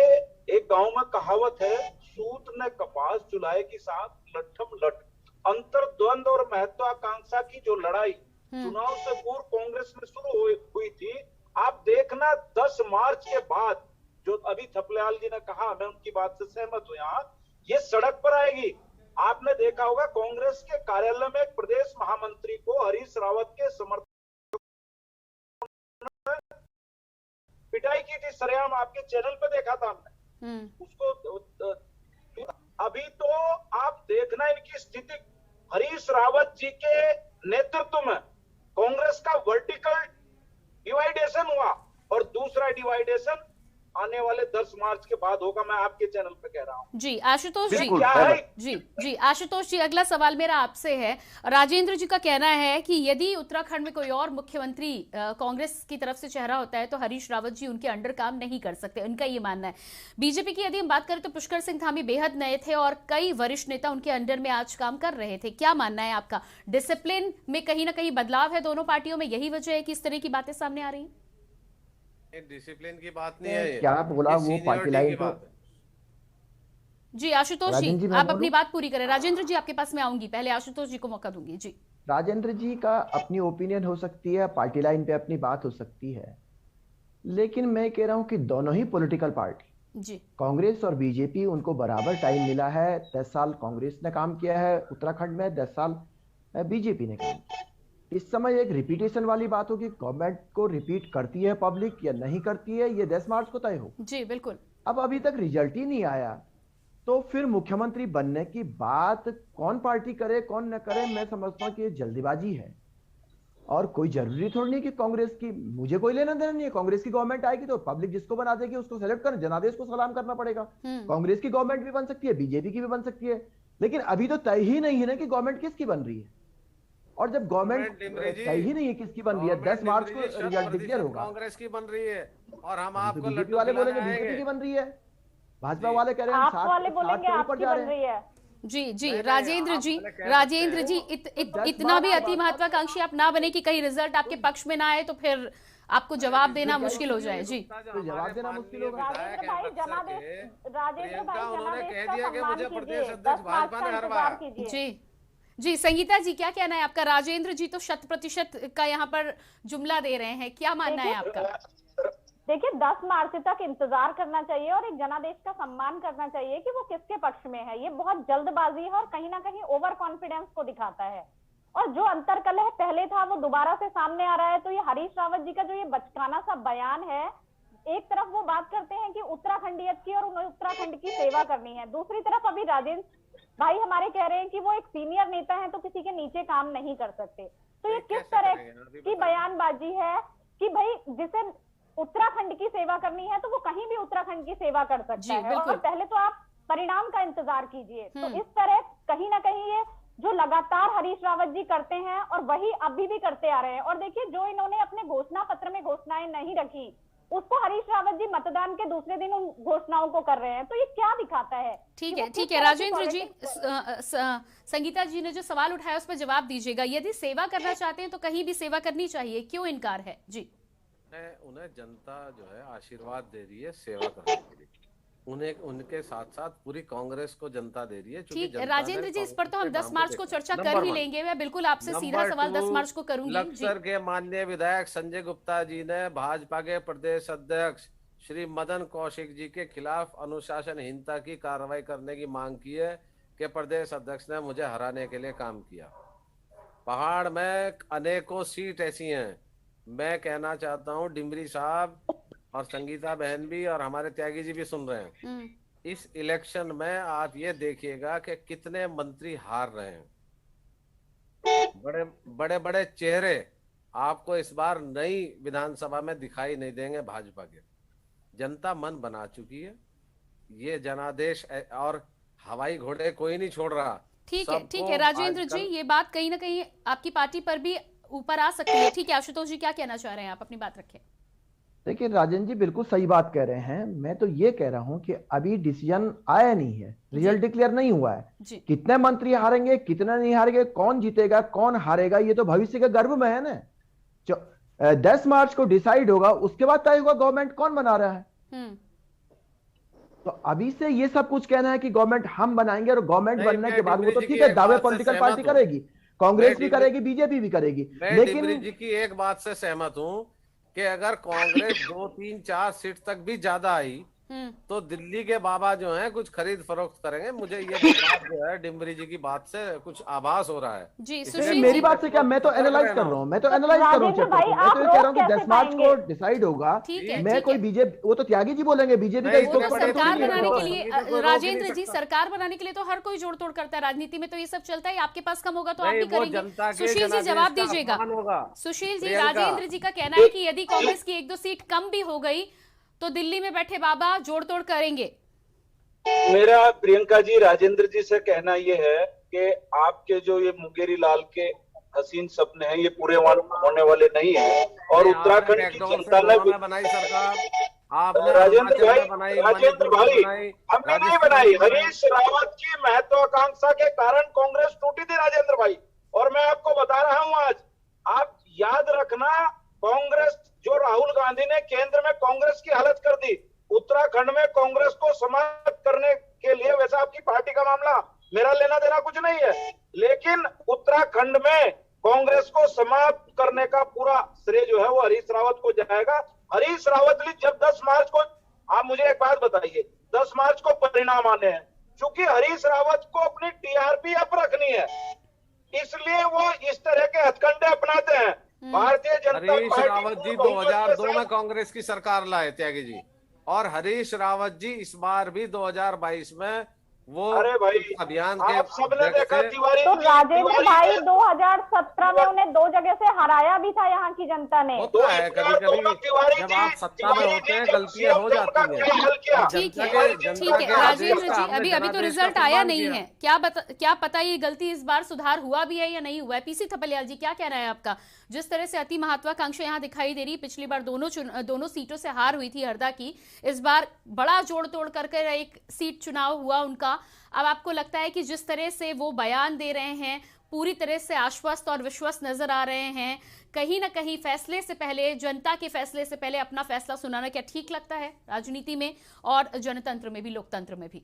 एक गांव में कहावत है, सूत ने कपास चुलाए की साथ लट्ठम लट। अंतर्द्वंद और महत्वाकांक्षा की जो लड़ाई चुनाव से पूर्व कांग्रेस में शुरू हुई थी, आप देखना 10 मार्च के बाद जो अभी थपलियाल जी ने कहा, मैं उनकी बात से सहमत हूं, यहाँ ये सड़क पर आएगी। आपने देखा होगा कांग्रेस के कार्यालय में एक प्रदेश महामंत्री को हरीश रावत के समर्थन पिटाई की थी सरेआम, आपके चैनल पे देखा था हमने उसको। अभी तो आप देखना इनकी स्थिति, हरीश रावत जी के नेतृत्व में कांग्रेस का वर्टिकल डिवाइडेशन हुआ और दूसरा डिवाइडेशन आने वाले 10 मार्च के बाद होगा, मैं आपके चैनल पे कह रहा हूं। जी आशुतोष जी, क्या है? जी आशुतोष जी, अगला सवाल मेरा आपसे है। राजेंद्र जी का कहना है कि यदि उत्तराखंड में कोई और मुख्यमंत्री कांग्रेस की तरफ से चेहरा होता है तो हरीश रावत जी उनके अंडर काम नहीं कर सकते, उनका ये मानना है। बीजेपी की यदि हम बात करें तो पुष्कर सिंह धामी बेहद नए थे और कई वरिष्ठ नेता उनके अंडर में आज काम कर रहे थे। क्या मानना है आपका? डिसिप्लिन में कहीं ना कहीं बदलाव है दोनों पार्टियों में, यही वजह है कि इस तरह की बातें सामने आ रही है? डिसिप्लिन की बात नहीं है, क्या बोला वो पार्टी लाइन तो। जी आशुतोष जी आप अपनी बात पूरी करें। राजेंद्र जी आपके पास मैं आऊंगी, पहले आशुतोष जी को मौका दूंगी। जी राजेंद्र जी का अपनी ओपिनियन हो सकती है, पार्टी लाइन पे अपनी बात हो सकती है, लेकिन मैं कह रहा हूं कि दोनों ही पॉलिटिकल पार्टी जी, कांग्रेस और बीजेपी, उनको बराबर टाइम मिला है। 10 साल कांग्रेस ने काम किया है उत्तराखंड में, 10 साल बीजेपी ने काम किया। इस समय एक रिपीटेशन वाली बात होगी, गवर्नमेंट को रिपीट करती है पब्लिक या नहीं करती है, ये 10 मार्च को तय हो। जी बिल्कुल। अब अभी तक रिजल्ट ही नहीं आया, तो फिर मुख्यमंत्री बनने की बात कौन पार्टी करे कौन न करे, मैं समझता हूं कि ये जल्दीबाजी है। और कोई जरूरी थोड़ी नहीं कि कांग्रेस की, मुझे कोई लेना देना नहीं है। कांग्रेस की गवर्नमेंट आएगी तो पब्लिक जिसको बना देगी उसको सेलेक्ट कर, जनादेश को सलाम करना पड़ेगा। कांग्रेस की गवर्नमेंट भी बन सकती है, बीजेपी की भी बन सकती है, लेकिन अभी तो तय ही नहीं है ना कि गवर्नमेंट किसकी बन रही है। और जब गवर्नमेंट तय ही नहीं है किसकी बन रही है, 10 मार्च को रिजल्ट डिक्लेयर होगा। कांग्रेस की बन रही है और हम आपको बीजेपी वाले बोलेंगे बीजेपी की बन रही है, भाजपा वाले कह रहे हैं 60 के ऊपर जा रहे हैं। जी जी, राजेंद्र जी इतना भी अति महत्वाकांक्षी आप ना बने कि कहीं रिजल्ट आपके पक्ष में ना आए तो फिर आपको जवाब देना मुश्किल हो जाए। जी, तो जवाब देना मुश्किल होगा। राजेंद्र भाई उन्होंने कह दिया कि मुझे प्रदेश अध्यक्ष भाजपा ने हरवाया। जी संगीता जी क्या कहना है आपका? राजेंद्र जी तो 100% का यहाँ पर जुमला दे रहे हैं, क्या मानना है आपका? देखिए 10 मार्च तक इंतजार करना चाहिए और एक जनादेश का सम्मान करना चाहिए कि वो किसके पक्ष में है। ये बहुत जल्दबाजी है और कहीं ना कहीं ओवर कॉन्फिडेंस को दिखाता है। और जो अंतरकलह पहले था वो दोबारा से सामने आ रहा है। तो ये हरीश रावत जी का जो ये बचकाना सा बयान है, एक तरफ वो बात करते हैं कि उत्तराखंडियत की और उन्हें उत्तराखंड की सेवा करनी है, दूसरी तरफ अभी राजेंद्र भाई हमारे कह रहे हैं कि वो एक सीनियर नेता है तो किसी के नीचे काम नहीं कर सकते। तो ये किस तरह की बयानबाजी है कि भाई जिसे उत्तराखंड की सेवा करनी है तो वो कहीं भी उत्तराखंड की सेवा कर सकता है। और पहले तो आप परिणाम का इंतजार कीजिए। तो इस तरह कहीं ना कहीं ये जो लगातार हरीश रावत जी करते हैं और वही अभी भी करते आ रहे हैं। और देखिए जो इन्होंने अपने घोषणा पत्र में घोषणाएं नहीं रखी उसको हरीश रावत जी मतदान के दूसरे दिन उन घोषणाओं को कर रहे हैं। तो ये क्या दिखाता है? ठीक है राजेंद्र जी, संगीता जी ने जो सवाल उठाया उस पर जवाब दीजिएगा। यदि सेवा करना चाहते हैं तो कहीं भी सेवा करनी चाहिए, क्यों इनकार है? जी, उन्हें जनता जो है आशीर्वाद दे रही है सेवा करने के लिए, उन्हें उनके साथ साथ पूरी कांग्रेस को जनता दे रही है। ठीक है राजेंद्र जी, इस पर तो हम 10 मार्च को चर्चा कर ही लेंगे। मैं बिल्कुल आपसे सीधा सवाल 10 मार्च को करूंगी। लक्सर के माननीय विधायक संजय गुप्ता जी ने भाजपा के प्रदेश अध्यक्ष श्री मदन कौशिक जी के खिलाफ अनुशासनहीनता की कार्रवाई करने की मांग की है कि प्रदेश अध्यक्ष ने मुझे हराने के लिए काम किया। पहाड़ में अनेकों सीट ऐसी हैं। मैं कहना चाहता हूँ डिमरी साहब और संगीता बहन भी और हमारे त्यागी जी भी सुन रहे हैं, इस इलेक्शन में आप ये देखिएगा कि कितने मंत्री हार रहे हैं। बड़े बड़े चेहरे आपको इस बार नई विधानसभा में दिखाई नहीं देंगे भाजपा के। जनता मन बना चुकी है। ये जनादेश और हवाई घोड़े कोई नहीं छोड़ रहा। ठीक है राजेंद्र जी, ये बात कहीं ना कहीं आपकी पार्टी पर भी ऊपर आ सकती है। ठीक है आशुतोष जी, क्या कहना चाह रहे हैं आप? अपनी बात रखें। देखिए राजन जी बिल्कुल सही बात कह रहे हैं। मैं तो ये कह रहा हूं कि अभी डिसीजन आया नहीं है, रिजल्ट डिक्लेयर नहीं हुआ है। कितने मंत्री हारेंगे कितना नहीं हारेंगे, कौन जीतेगा कौन हारेगा, ये तो भविष्य के गर्भ में है ना। 10 मार्च को डिसाइड होगा, उसके बाद तय होगा गवर्नमेंट कौन बना रहा है। तो अभी से ये सब कुछ कहना है कि गवर्नमेंट हम बनाएंगे और गवर्नमेंट बनने के बाद वो तो ठीक है दावे पॉलिटिकल पार्टी करेगी, कांग्रेस भी करेगी बीजेपी भी करेगी। लेकिन जी की एक बात से सहमत हूँ कि अगर कांग्रेस 2, 3, 4 सीट तक भी ज्यादा आई तो दिल्ली के बाबा जो हैं कुछ खरीद फरोख्त करेंगे। मुझे ये बात जो है डिम्बरी जी की बात से कुछ आभास हो रहा है। जी मेरी बात से क्या, मैं तो एनालाइज कर रहा हूँ, मैं तो एनालाइज कर रहा हूँ। मैं तो ये कह रहा हूँ कि 10 मार्च को डिसाइड होगा। मैं कोई बीजेपी, वो तो त्यागी जी बोलेंगे बीजेपी का सरकार बनाने के लिए। राजेंद्र जी सरकार बनाने के लिए तो हर कोई जोड़ तोड़ करता है, राजनीति में तो ये सब चलता है। आपके पास कम होगा तो आप भी करेंगे। सुशील जी जवाब दीजिएगा। सुशील जी, राजेंद्र जी का कहना है कि यदि कांग्रेस की 1-2 सीट कम भी हो गई तो दिल्ली में बैठे बाबा जोड़ तोड़ करेंगे। मेरा प्रियंका जी राजेंद्र जी से कहना ये है कि आपके जो ये मुंगेरी लाल के हसीन सपने हैं ये पूरे होने वाले नहीं है। और उत्तराखंड की जनता ने बनाई सरकार, राजेंद्र भाई हमने नहीं बनाई। हरीश रावत की महत्वाकांक्षा के कारण कांग्रेस टूटी थी राजेंद्र भाई। और मैं आपको बता रहा हूं आज, आप याद रखना, कांग्रेस जो राहुल गांधी ने केंद्र में कांग्रेस की हालत कर दी, उत्तराखंड में कांग्रेस को समाप्त करने के लिए, वैसा आपकी पार्टी का मामला, मेरा लेना देना कुछ नहीं है, लेकिन उत्तराखंड में कांग्रेस को समाप्त करने का पूरा श्रेय जो है वो हरीश रावत को जाएगा। हरीश रावत जी जब 10 मार्च को, आप मुझे एक बात बताइए, 10 मार्च को परिणाम आने हैं, क्योंकि हरीश रावत को अपनी टीआरपी अप रखनी है, इसलिए वो इस तरह के हथकंडे अपनाते हैं। भारतीय जनता हरीश पार्टी रावत जी 2002 में कांग्रेस की सरकार लाए त्यागी जी, और हरीश रावत जी इस बार भी 2022 में वो अरे भाई अभियान आप के सबने देखा तिवारी तो जी, राजेंद्र तिवारी भाई जी, 2017 में उन्हें 2 जगह से हराया भी था यहाँ की जनता ने। होता है कभी कभी, जब आप सत्ता में होते हैं गलतियां हो जाती हैं। ठीक है राजेंद्र जी, अभी तो रिजल्ट आया नहीं है, क्या पता ये गलती इस बार सुधार हुआ भी है या नहीं हुआ है। पीसी थपलियाल जी, क्या कहना है आपका? जिस तरह से अति महत्वाकांक्षा यहाँ दिखाई दे रही, पिछली बार दोनों सीटों से हार हुई थी हरदा की, इस बार बड़ा जोड़ तोड़ करके एक सीट चुनाव हुआ उनका। अब आपको लगता है कि जिस तरह से वो बयान दे रहे हैं, पूरी तरह से आश्वस्त और विश्वस्त नजर आ रहे हैं, कहीं ना कहीं फैसले से पहले, जनता के फैसले से पहले अपना फैसला सुनाना क्या ठीक लगता है राजनीति में और जनतंत्र में भी, लोकतंत्र में भी?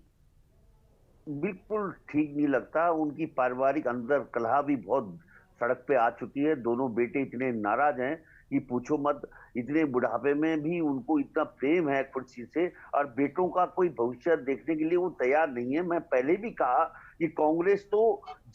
बिल्कुल ठीक नहीं लगता। उनकी पारिवारिक अंदर कलह भी बहुत सड़क पे आ चुकी है। दोनों बेटे इतने नाराज हैं कि पूछो मत। इतने बुढ़ापे में भी उनको इतना प्रेम है कुर्सी से, और बेटों का कोई भविष्य देखने के लिए वो तैयार नहीं है। मैं पहले भी कहा कि कांग्रेस तो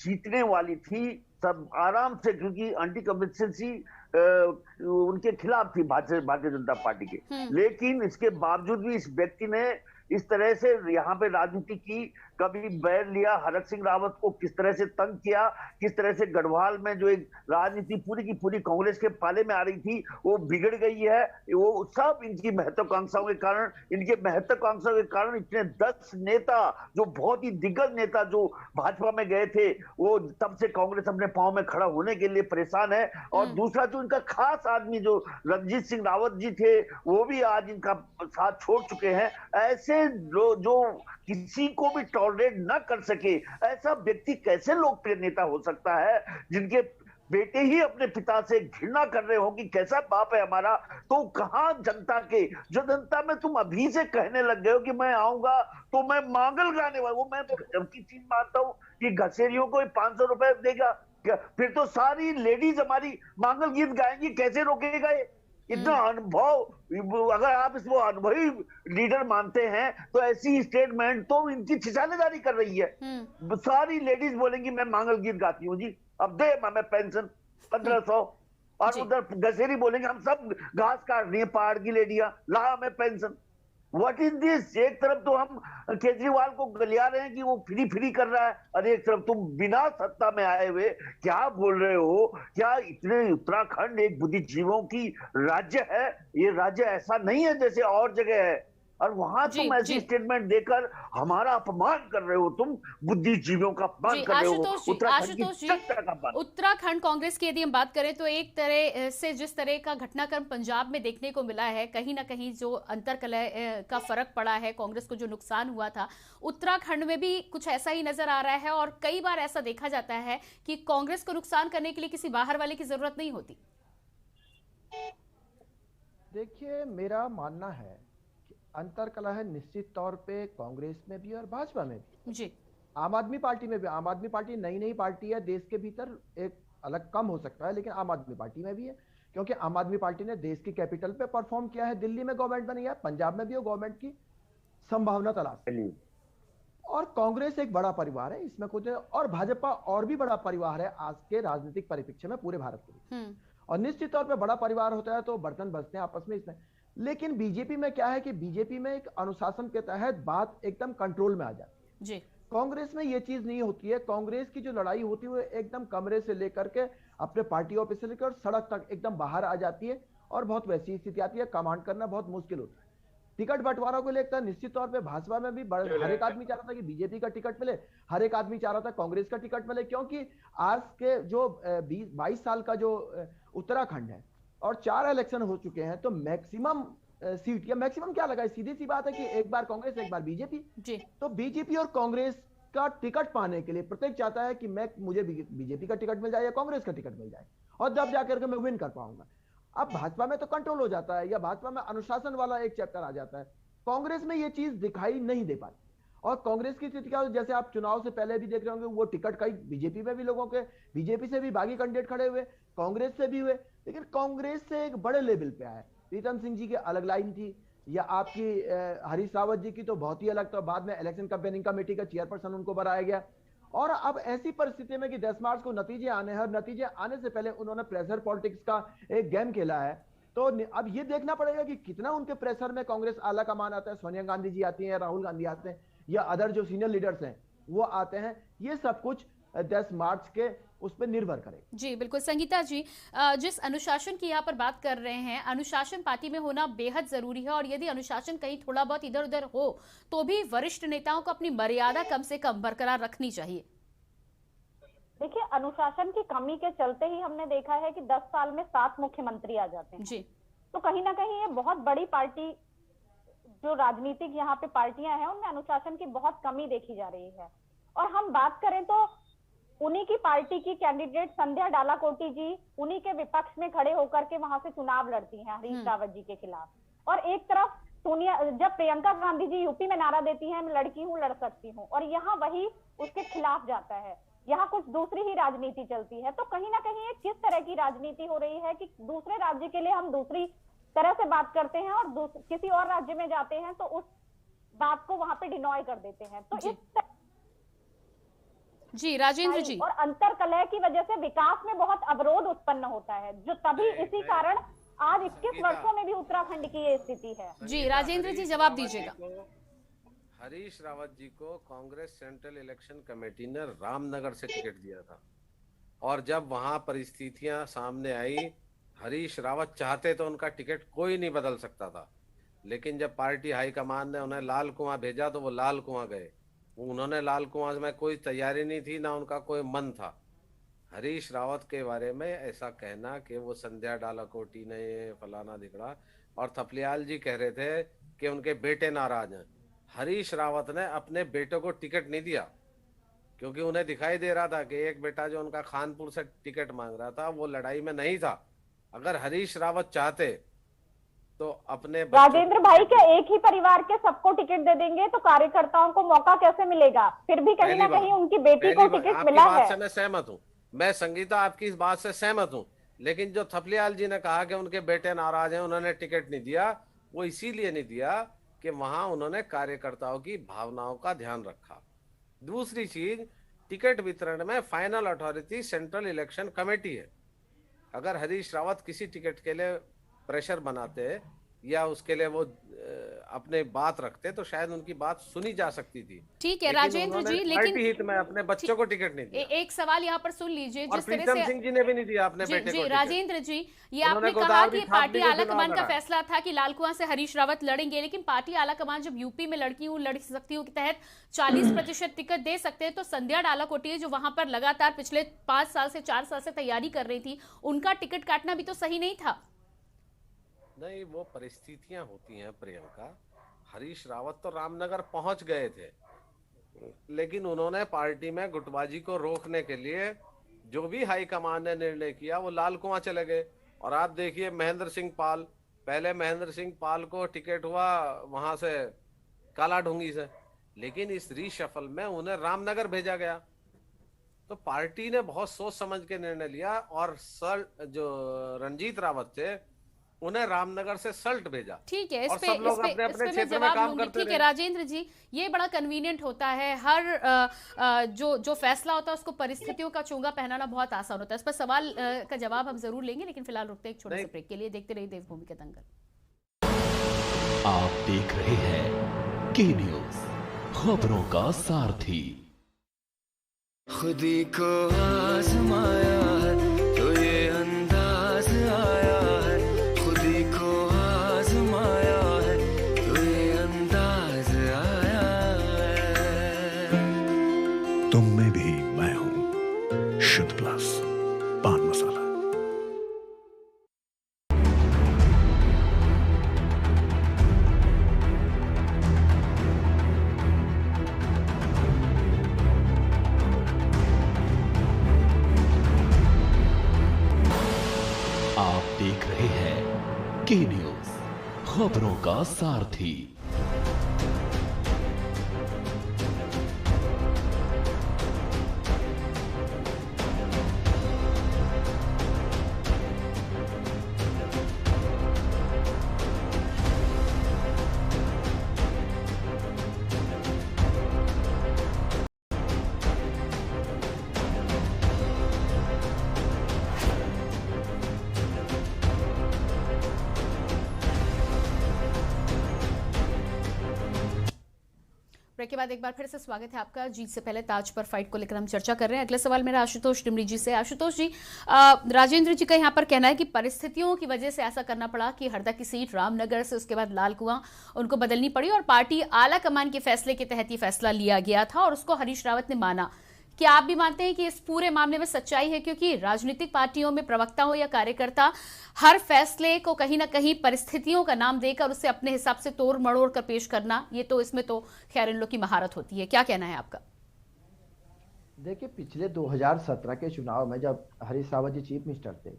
जीतने वाली थी सब आराम से, क्योंकि एंटी कमिटेंसी उनके खिलाफ थी भारतीय जनता पार्टी के। लेकिन इसके बावजूद भी इस व्यक्ति ने इस तरह से यहाँ पे राजनीति की, कभी बैर लिया, हरक सिंह रावत को किस तरह से तंग किया, किस तरह से गढ़वाल में जो एक राजनीति पूरी की पूरी कांग्रेस के पाले में आ रही थी वो बिगड़ गई है। वो सब इनकी महत्वाकांक्षाओं के कारण, इनके महत्वाकांक्षाओं के कारण इतने 10 नेता जो बहुत ही दिग्गज नेता जो भाजपा में गए थे, वो तब से कांग्रेस अपने पांव में खड़ा होने के लिए परेशान है। और दूसरा जो इनका खास आदमी जो रणजीत सिंह रावत जी थे, वो भी आज इनका साथ छोड़ चुके हैं। ऐसे जो किसी को भी टॉलरेट न कर सके, ऐसा व्यक्ति कैसे लोकप्रिय नेता हो सकता है, जिनके बेटे ही अपने पिता से घृणा कर रहे हो कि कैसा बाप है हमारा। तो कहां जनता के, जो जनता में तुम अभी से कहने लग गए हो कि मैं आऊंगा तो मैं मांगल गाने वाला, वो मैं तो की चीज मानता हूं कि घसेरियों को 500 रुपए देगा, फिर तो सारी लेडीज हमारी मांगल गीत गाएंगी, कैसे रोकेगा ये? इतना अनुभव, अगर आप इसको अनुभवी लीडर मानते हैं तो ऐसी स्टेटमेंट तो इनकी छिछानेदारी कर रही है। सारी लेडीज बोलेंगी मैं मांगल गीत गाती हूँ जी, अब दे मैं पेंशन 1500, और उधर गसेरी बोलेंगे हम सब घास काट रही है पहाड़ की लेडियां, ला हमें पेंशन। What is this? एक तरफ तो हम केजरीवाल को गलिया रहे हैं कि वो फ्री कर रहा है, और एक तरफ तुम बिना सत्ता में आए हुए क्या बोल रहे हो? क्या इतने उत्तराखंड एक बुद्धिजीवियों की राज्य है? ये राज्य ऐसा नहीं है जैसे और जगह है, और वहां तुम ऐसी स्टेटमेंट देकर हमारा अपमान कर रहे हो, तुम बुद्धिजीवियों का अपमान कर रहे हो। आशुतोष जी, उत्तराखंड कांग्रेस की यदि हम बात करें तो एक तरह से जिस तरह का घटनाक्रम पंजाब में देखने को मिला है, कहीं ना कहीं जो अंतरकलह का फर्क पड़ा है, कांग्रेस को जो नुकसान हुआ था, उत्तराखंड में भी कुछ ऐसा ही नजर आ रहा है। और कई बार ऐसा देखा जाता है कि कांग्रेस को नुकसान करने के लिए किसी बाहर वाले की जरूरत नहीं होती। देखिए, मेरा मानना है अंतर कला है निश्चित तौर पे कांग्रेस में भी और भाजपा में भी जी, आम आदमी पार्टी में भी। आम आदमी पार्टी नई पार्टी है, देश के भीतर एक अलग कम हो सकता है, लेकिन आम आदमी पार्टी में भी है, क्योंकि आम आदमी पार्टी ने देश की कैपिटल पे परफॉर्म किया है। दिल्ली में गवर्नमेंट बनी है, पंजाब में भी वो गवर्नमेंट की संभावना तलाश। और कांग्रेस एक बड़ा परिवार है, इसमें कुछ, और भाजपा और भी बड़ा परिवार है आज के राजनीतिक परिप्रेक्ष्य में पूरे भारत के। और निश्चित तौर पर बड़ा परिवार होता है तो बर्तन बजते हैं आपस में इसमें। लेकिन बीजेपी में क्या है कि बीजेपी में एक अनुशासन के तहत बात एकदम कंट्रोल में आ जाती है जी। कांग्रेस में ये चीज नहीं होती है। कांग्रेस की जो लड़ाई होती है वो एकदम कमरे से लेकर के अपने पार्टी ऑफिस से लेकर सड़क तक एकदम बाहर आ जाती है, और बहुत वैसी स्थिति आती है, कमांड करना बहुत मुश्किल होता है। टिकट बंटवारा को लेकर निश्चित तौर पे भाजपा में भी हर एक आदमी चाह रहा था कि बीजेपी का टिकट मिले, हर एक आदमी चाह रहा था कांग्रेस का टिकट मिले, क्योंकि आज के जो 22 साल का जो उत्तराखंड है और 4 इलेक्शन हो चुके हैं, तो मैक्सिमम सीट, या मैक्सिमम क्या लगा, सीधी सी बात है कि एक बार कांग्रेस एक बार बीजेपी जी। तो बीजेपी और कांग्रेस का टिकट पाने के लिए प्रत्येक चाहता है कि मुझे बीजेपी का टिकट मिल जाए या कांग्रेस का टिकट मिल जाए, और जब जाकर के मैं विन कर पाऊंगा। अब भाजपा में तो कंट्रोल हो जाता है, या भाजपा में अनुशासन वाला एक चैप्टर आ जाता है। कांग्रेस में ये चीज दिखाई नहीं दे पाती। और कांग्रेस की स्थिति क्या, जैसे आप चुनाव से पहले भी देख रहे होंगे, वो टिकट कई बीजेपी में भी लोगों के, बीजेपी से भी बागी कैंडिडेट खड़े हुए, कांग्रेस से भी हुए, लेकिन कांग्रेस से एक बड़े लेवल पे आए। प्रीतम सिंह जी की अलग लाइन थी, या आपकी हरीश रावत जी की तो बहुत ही अलग, तो बाद में इलेक्शन कैंपेनिंग कमेटी का चेयरपर्सन उनको बनाया गया। और अब ऐसी परिस्थिति में कि 10 मार्च को नतीजे आने हैं और नतीजे आने से पहले उन्होंने प्रेशर पॉलिटिक्स का एक गेम खेला है, तो अब ये देखना पड़ेगा कि कितना उनके प्रेशर में कांग्रेस आला कमान आता है, सोनिया गांधी जी आती हैं, राहुल गांधी आते हैं, या अदर जो सीनियर लीडर्स हैं वो आते हैं। ये सब कुछ 10 मार्च के उस पर निर्भर करेगा। जी बिल्कुल। संगीता जी, जिस अनुशासन की यहाँ पर बात कर रहे हैं, अनुशासन पार्टी में होना बेहद जरूरी है, और यदि अनुशासन कहीं थोड़ा बहुत इधर उधर हो तो भी वरिष्ठ नेताओं को अपनी मर्यादा कम से कम बरकरार रखनी चाहिए। देखिए, अनुशासन की कमी के चलते ही हमने देखा है कि 10 साल में 7 मुख्यमंत्री आ जाते हैं। जी। तो कहीं ना कहीं ये बहुत बड़ी पार्टी, जो राजनीतिक यहाँ पे पार्टियां हैं, उनमें अनुशासन की बहुत कमी देखी जा रही है। और हम बात करें तो उन्हीं की पार्टी की कैंडिडेट संध्या डालाकोटी जी उन्हीं के विपक्ष में खड़े होकर के वहां से चुनाव लड़ती हैं हरीश रावत जी के खिलाफ। और एक तरफ सोनिया, जब प्रियंका गांधी जी यूपी में नारा देती हैं मैं लड़की हूँ, लड़ सकती हूँ, और यहाँ वही उसके खिलाफ जाता है। यहाँ कुछ दूसरी ही राजनीति चलती है। तो कहीं ना कहीं एक किस तरह की राजनीति हो रही है कि दूसरे राज्य के लिए हम दूसरी तरह से बात करते हैं और किसी और राज्य में जाते हैं तो उस बात को वहां पे डिनॉय कर देते हैं। तो इस जी राजेंद्र जी, और अंतर कलह की वजह से विकास में बहुत अवरोध उत्पन्न होता है, जो तभी इसी कारण आज 21 वर्षों में भी उत्तराखंड की ये स्थिति है। जी राजेंद्र जी, जवाब दीजिएगा। हरीश रावत जी को कांग्रेस सेंट्रल इलेक्शन कमेटी ने रामनगर से टिकट दिया था, और जब वहां परिस्थितियां सामने आई, हरीश रावत चाहते तो उनका टिकट कोई नहीं बदल सकता था, लेकिन जब पार्टी हाईकमान ने उन्हें लाल कुआं भेजा तो वो लाल कुआं गए। उन्होंने लाल कुआं में कोई तैयारी नहीं थी, ना उनका कोई मन था। हरीश रावत के बारे में ऐसा कहना कि वो संध्या डालाकोटी ने फलाना दिखड़ा, और थपलियाल जी कह रहे थे कि उनके बेटे नाराज हैं। हरीश रावत ने अपने बेटे को टिकट नहीं दिया, क्योंकि उन्हें दिखाई दे रहा था कि एक बेटा जो उनका खानपुर से टिकट मांग रहा था वो लड़ाई में नहीं था। अगर हरीश रावत चाहते तो अपने राजेंद्र भाई के एक ही परिवार के सबको टिकट दे देंगे तो कार्यकर्ताओं को मौका कैसे मिलेगा? फिर भी कहीं ना कहीं उनकी बेटी को टिकट मिला है। मैं सहमत हूँ, मैं संगीता आपकी इस बात से सहमत हूँ, लेकिन जो थपलियाल जी ने कहा कि उनके बेटे नाराज हैं, उन्होंने टिकट नहीं दिया, वो इसीलिए नहीं दिया कि वहां उन्होंने कार्यकर्ताओं की भावनाओं का ध्यान रखा। दूसरी चीज, टिकट वितरण में final authority central election committee है। अगर हरीश रावत किसी टिकट के लिए प्रेशर बनाते या उसके लिए वो अपने बात रखते तो शायद उनकी बात सुनी जा सकती थी। ठीक है राजेंद्र जी, लेकिन हित में अपने बच्चों को टिकट नहीं दिया। एक सवाल यहाँ पर सुन लीजिए, जिस तरह से सिंह जी ने भी नहीं दिया अपने बेटे को। राजेंद्र जी, ये आपने कहा कि पार्टी आलाकमान का फैसला था कि लाल कुआं से हरीश रावत लड़ेंगे, लेकिन पार्टी आलाकमान जब यूपी में लड़की हूँ लड़ सकती हूँ के तहत 40% टिकट दे सकते हैं, तो संध्या डालाकोटी जो वहां पर लगातार पिछले 4 साल से तैयारी कर रही थी, उनका टिकट काटना भी तो सही नहीं था। नहीं, वो परिस्थितियां होती हैं प्रियंका। हरीश रावत तो रामनगर पहुंच गए थे, लेकिन उन्होंने पार्टी में गुटबाजी को रोकने के लिए जो भी हाईकमान ने निर्णय किया वो लाल कुआं चले गए। और आप देखिए महेंद्र सिंह पाल, पहले महेंद्र सिंह पाल को टिकट हुआ वहां से काला ढूंगी से, लेकिन इस रीशफल में उन्हें रामनगर भेजा गया। तो पार्टी ने बहुत सोच समझ के निर्णय लिया, और सर जो रंजीत रावत थे उन्हें रामनगर से सल्ट भेजा। ठीक है, इस पे मैं जवाब लूंगी। ठीक है राजेंद्र जी, ये बड़ा कन्वीनियंट होता है, हर जो फैसला होता है उसको परिस्थितियों का चोंगा पहनाना बहुत आसान होता है। इस पर सवाल का जवाब हम जरूर लेंगे, लेकिन फिलहाल रुकते हैं एक छोटे से ब्रेक के लिए। देखते रहिए देवभूमि के दंगल। आप देख रहे हैं के न्यूज, खबरों का सारथी। खुदी को आजमाया है तो ये अंदाज आया है, खुदी को आजमाया है तो ये अंदाज आया है। तुम में भी मैं हूं, शुद्ध प्लस पान मसाला। आप देख रहे हैं के न्यूज, खबरों का सारथी। ब्रेक के बाद एक बार फिर से स्वागत है आपका। जीत से पहले ताज पर फाइट को लेकर हम चर्चा कर रहे हैं। अगला सवाल मेरा आशुतोष डिमरी जी से। आशुतोष जी, राजेंद्र जी का यहाँ पर कहना है कि परिस्थितियों की वजह से ऐसा करना पड़ा कि हरदा की सीट रामनगर से उसके बाद लाल कुआं उनको बदलनी पड़ी और पार्टी आला कमान के फैसले के तहत ये फैसला लिया गया था और उसको हरीश रावत ने माना। क्या आप भी मानते हैं कि इस पूरे मामले में सच्चाई है? क्योंकि राजनीतिक पार्टियों में प्रवक्ता हो या कार्यकर्ता, हर फैसले को कहीं ना कहीं परिस्थितियों का नाम देकर उसे अपने हिसाब से तोड़ मड़ोड़ कर पेश करना, ये तो इसमें तो खैर इन लोग की महारत होती है। क्या कहना है आपका? देखिए, पिछले 2017 के चुनाव में जब हरीश रावत जी चीफ मिनिस्टर थे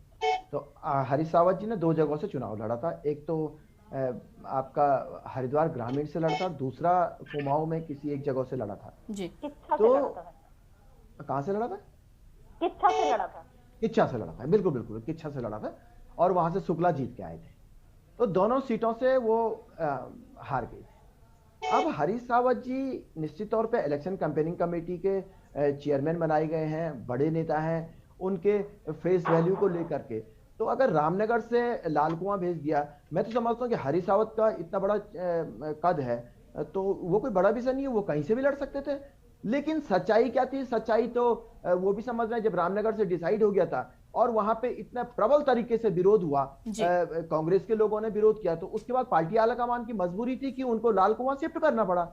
तो हरीश रावत जी ने 2 जगहों से चुनाव लड़ा था। एक तो आपका हरिद्वार ग्रामीण से लड़ा था, दूसरा कुमाऊं में किसी एक जगह से लड़ा था जी। तो कहां से लड़ा था? किच्छा से लड़ा था। किच्छा से लड़ा था, बिल्कुल बिल्कुल किच्छा से लड़ा था और वहां से शुक्ला जीत के आए थे। तो दोनों सीटों से वो हार गए थे। अब हरीश रावत जी निश्चित तौर पे इलेक्शन कैंपेनिंग कमेटी के चेयरमैन बनाए गए हैं, बड़े नेता हैं, उनके फेस वैल्यू को लेकर के तो अगर रामनगर से लाल कुआं भेज दिया, मैं तो समझता हूं कि हरीश रावत का इतना बड़ा कद है तो वो कोई बड़ा विषय नहीं है, वो कहीं से भी लड़ सकते थे। लेकिन सच्चाई क्या थी? सच्चाई तो वो भी समझ रहे हैं, जब रामनगर से डिसाइड हो गया था और वहां पे इतना प्रबल तरीके से विरोध हुआ, कांग्रेस के लोगों ने विरोध किया, तो उसके बाद पार्टी आला कमान की मजबूरी थी कि उनको लाल कुआं शिफ्ट करना पड़ा।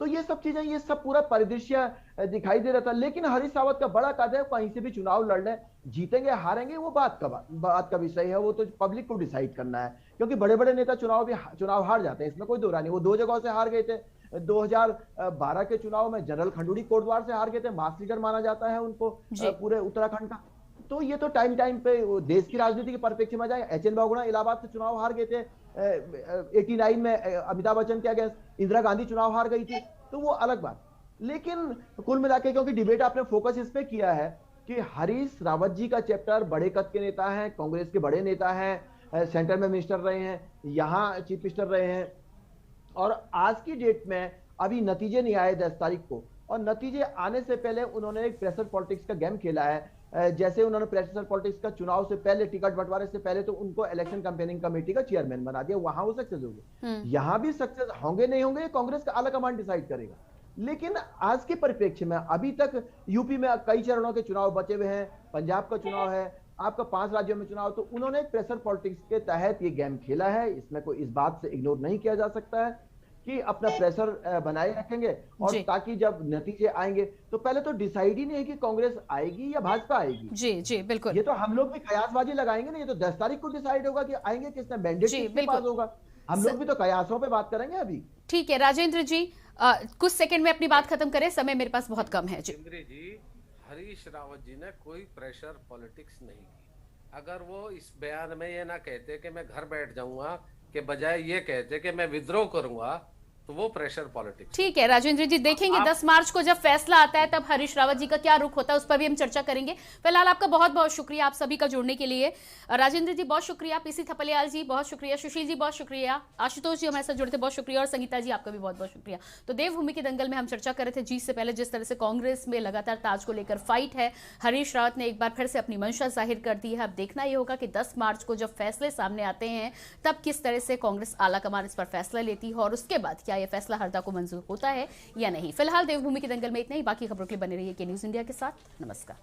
तो ये सब चीजें, ये सब पूरा परिदृश्य दिखाई दे रहा था। लेकिन हरीश रावत का बड़ा कद है, कहीं से भी चुनाव लड़ने, जीतेंगे हारेंगे वो बात का विषय है, वो तो पब्लिक को डिसाइड करना है। क्योंकि बड़े बड़े नेता चुनाव हार जाते हैं, इसमें कोई दो राय नहीं। वो 2 जगहों से हार गए थे। 2012 के चुनाव में जनरल खंडूड़ी कोटद्वार से हार गए थे, मास लीडर माना जाता है उनको पूरे उत्तराखंड का। तो ये तो टाइम पे देश की राजनीति के परिप्रेक्ष्य में जाए। एच एन बहुगुणा इलाहाबाद से चुनाव हार गए थे 89 में, अमिताभ बच्चन के अगेंस्ट इंदिरा गांधी चुनाव हार गई थी, तो वो अलग बात। लेकिन कुल मिलाकर क्योंकि डिबेट आपने फोकस इस पे किया है कि हरीश रावत जी का चैप्टर, बड़े कद के नेता हैं, कांग्रेस के बड़े नेता हैं, सेंटर में मिनिस्टर रहे हैं, यहाँ चीफ मिनिस्टर रहे हैं, और आज की डेट में अभी नतीजे नहीं आए 10 तारीख को, और नतीजे आने से पहले उन्होंने एक प्रेशर पॉलिटिक्स का गेम खेला है। जैसे उन्होंने प्रेशर पॉलिटिक्स का चुनाव से पहले, टिकट बंटवारे से पहले तो उनको इलेक्शन कैंपेनिंग कमेटी का चेयरमैन बना दिया, वहां वो सक्सेस हो गए। यहां भी सक्सेस होंगे नहीं होंगे कांग्रेस का आला कमान डिसाइड करेगा। लेकिन आज के परिप्रेक्ष्य में अभी तक यूपी में कई चरणों के चुनाव बचे हुए हैं, पंजाब का चुनाव है, आपका 5 राज्यों में चुनाव, तो उन्होंने प्रेशर पॉलिटिक्स के तहत ये गेम खेला है। इसमें कोई इस बात से इग्नोर नहीं किया जा सकता है कि अपना प्रेशर बनाए रखेंगे, और ताकि जब नतीजे आएंगे तो पहले तो डिसाइड ही नहीं है कि कांग्रेस आएगी या भाजपा आएगी। जी बिल्कुल। ये तो हम लोग भी कयासबाजी लगाएंगे ना, ये तो 10 तारीख को डिसाइड होगा कि आएंगे किसने, मैंडेट किसके पास होगा। हम लोग भी तो कयासों पे बात करेंगे अभी। ठीक है राजेंद्र जी, कुछ सेकंड में अपनी बात खत्म करें, समय मेरे पास बहुत कम है। जी, हरीश रावत जी ने कोई प्रेशर पॉलिटिक्स नहीं की। अगर वो इस बयान में ये ना कहते कि मैं घर बैठ जाऊंगा, के बजाय ये कहते कि मैं विद्रोह करूंगा, तो वो प्रेशर पॉलिटिक्स। ठीक है राजेंद्र जी, देखेंगे 10 मार्च को जब फैसला आता है तब हरीश रावत जी का क्या रुख होता है, उस पर भी हम चर्चा करेंगे। फिलहाल आपका बहुत बहुत शुक्रिया आप सभी का जुड़ने के लिए। राजेंद्र जी बहुत शुक्रिया, पीसी थपलियाल जी बहुत शुक्रिया, सुशील जी बहुत शुक्रिया, आशुतोष जी हमारे साथ जुड़े थे बहुत शुक्रिया, और संगीता जी आपका भी बहुत बहुत शुक्रिया। तो देवभूमि के दंगल में हम चर्चा कर रहे थे जीत से पहले जिस तरह से कांग्रेस में लगातार ताज को लेकर फाइट है, हरीश रावत ने एक बार फिर से अपनी मंशा जाहिर कर दी है। अब देखना यह होगा कि 10 मार्च को जब फैसले सामने आते हैं तब किस तरह से कांग्रेस आला कमान इस पर फैसला लेती है, और उसके बाद क्या यह फैसला हरदा को मंजूर होता है या नहीं। फिलहाल देवभूमि के दंगल में इतना ही, बाकी खबरों के लिए बने रहिए के न्यूज इंडिया के साथ। नमस्कार।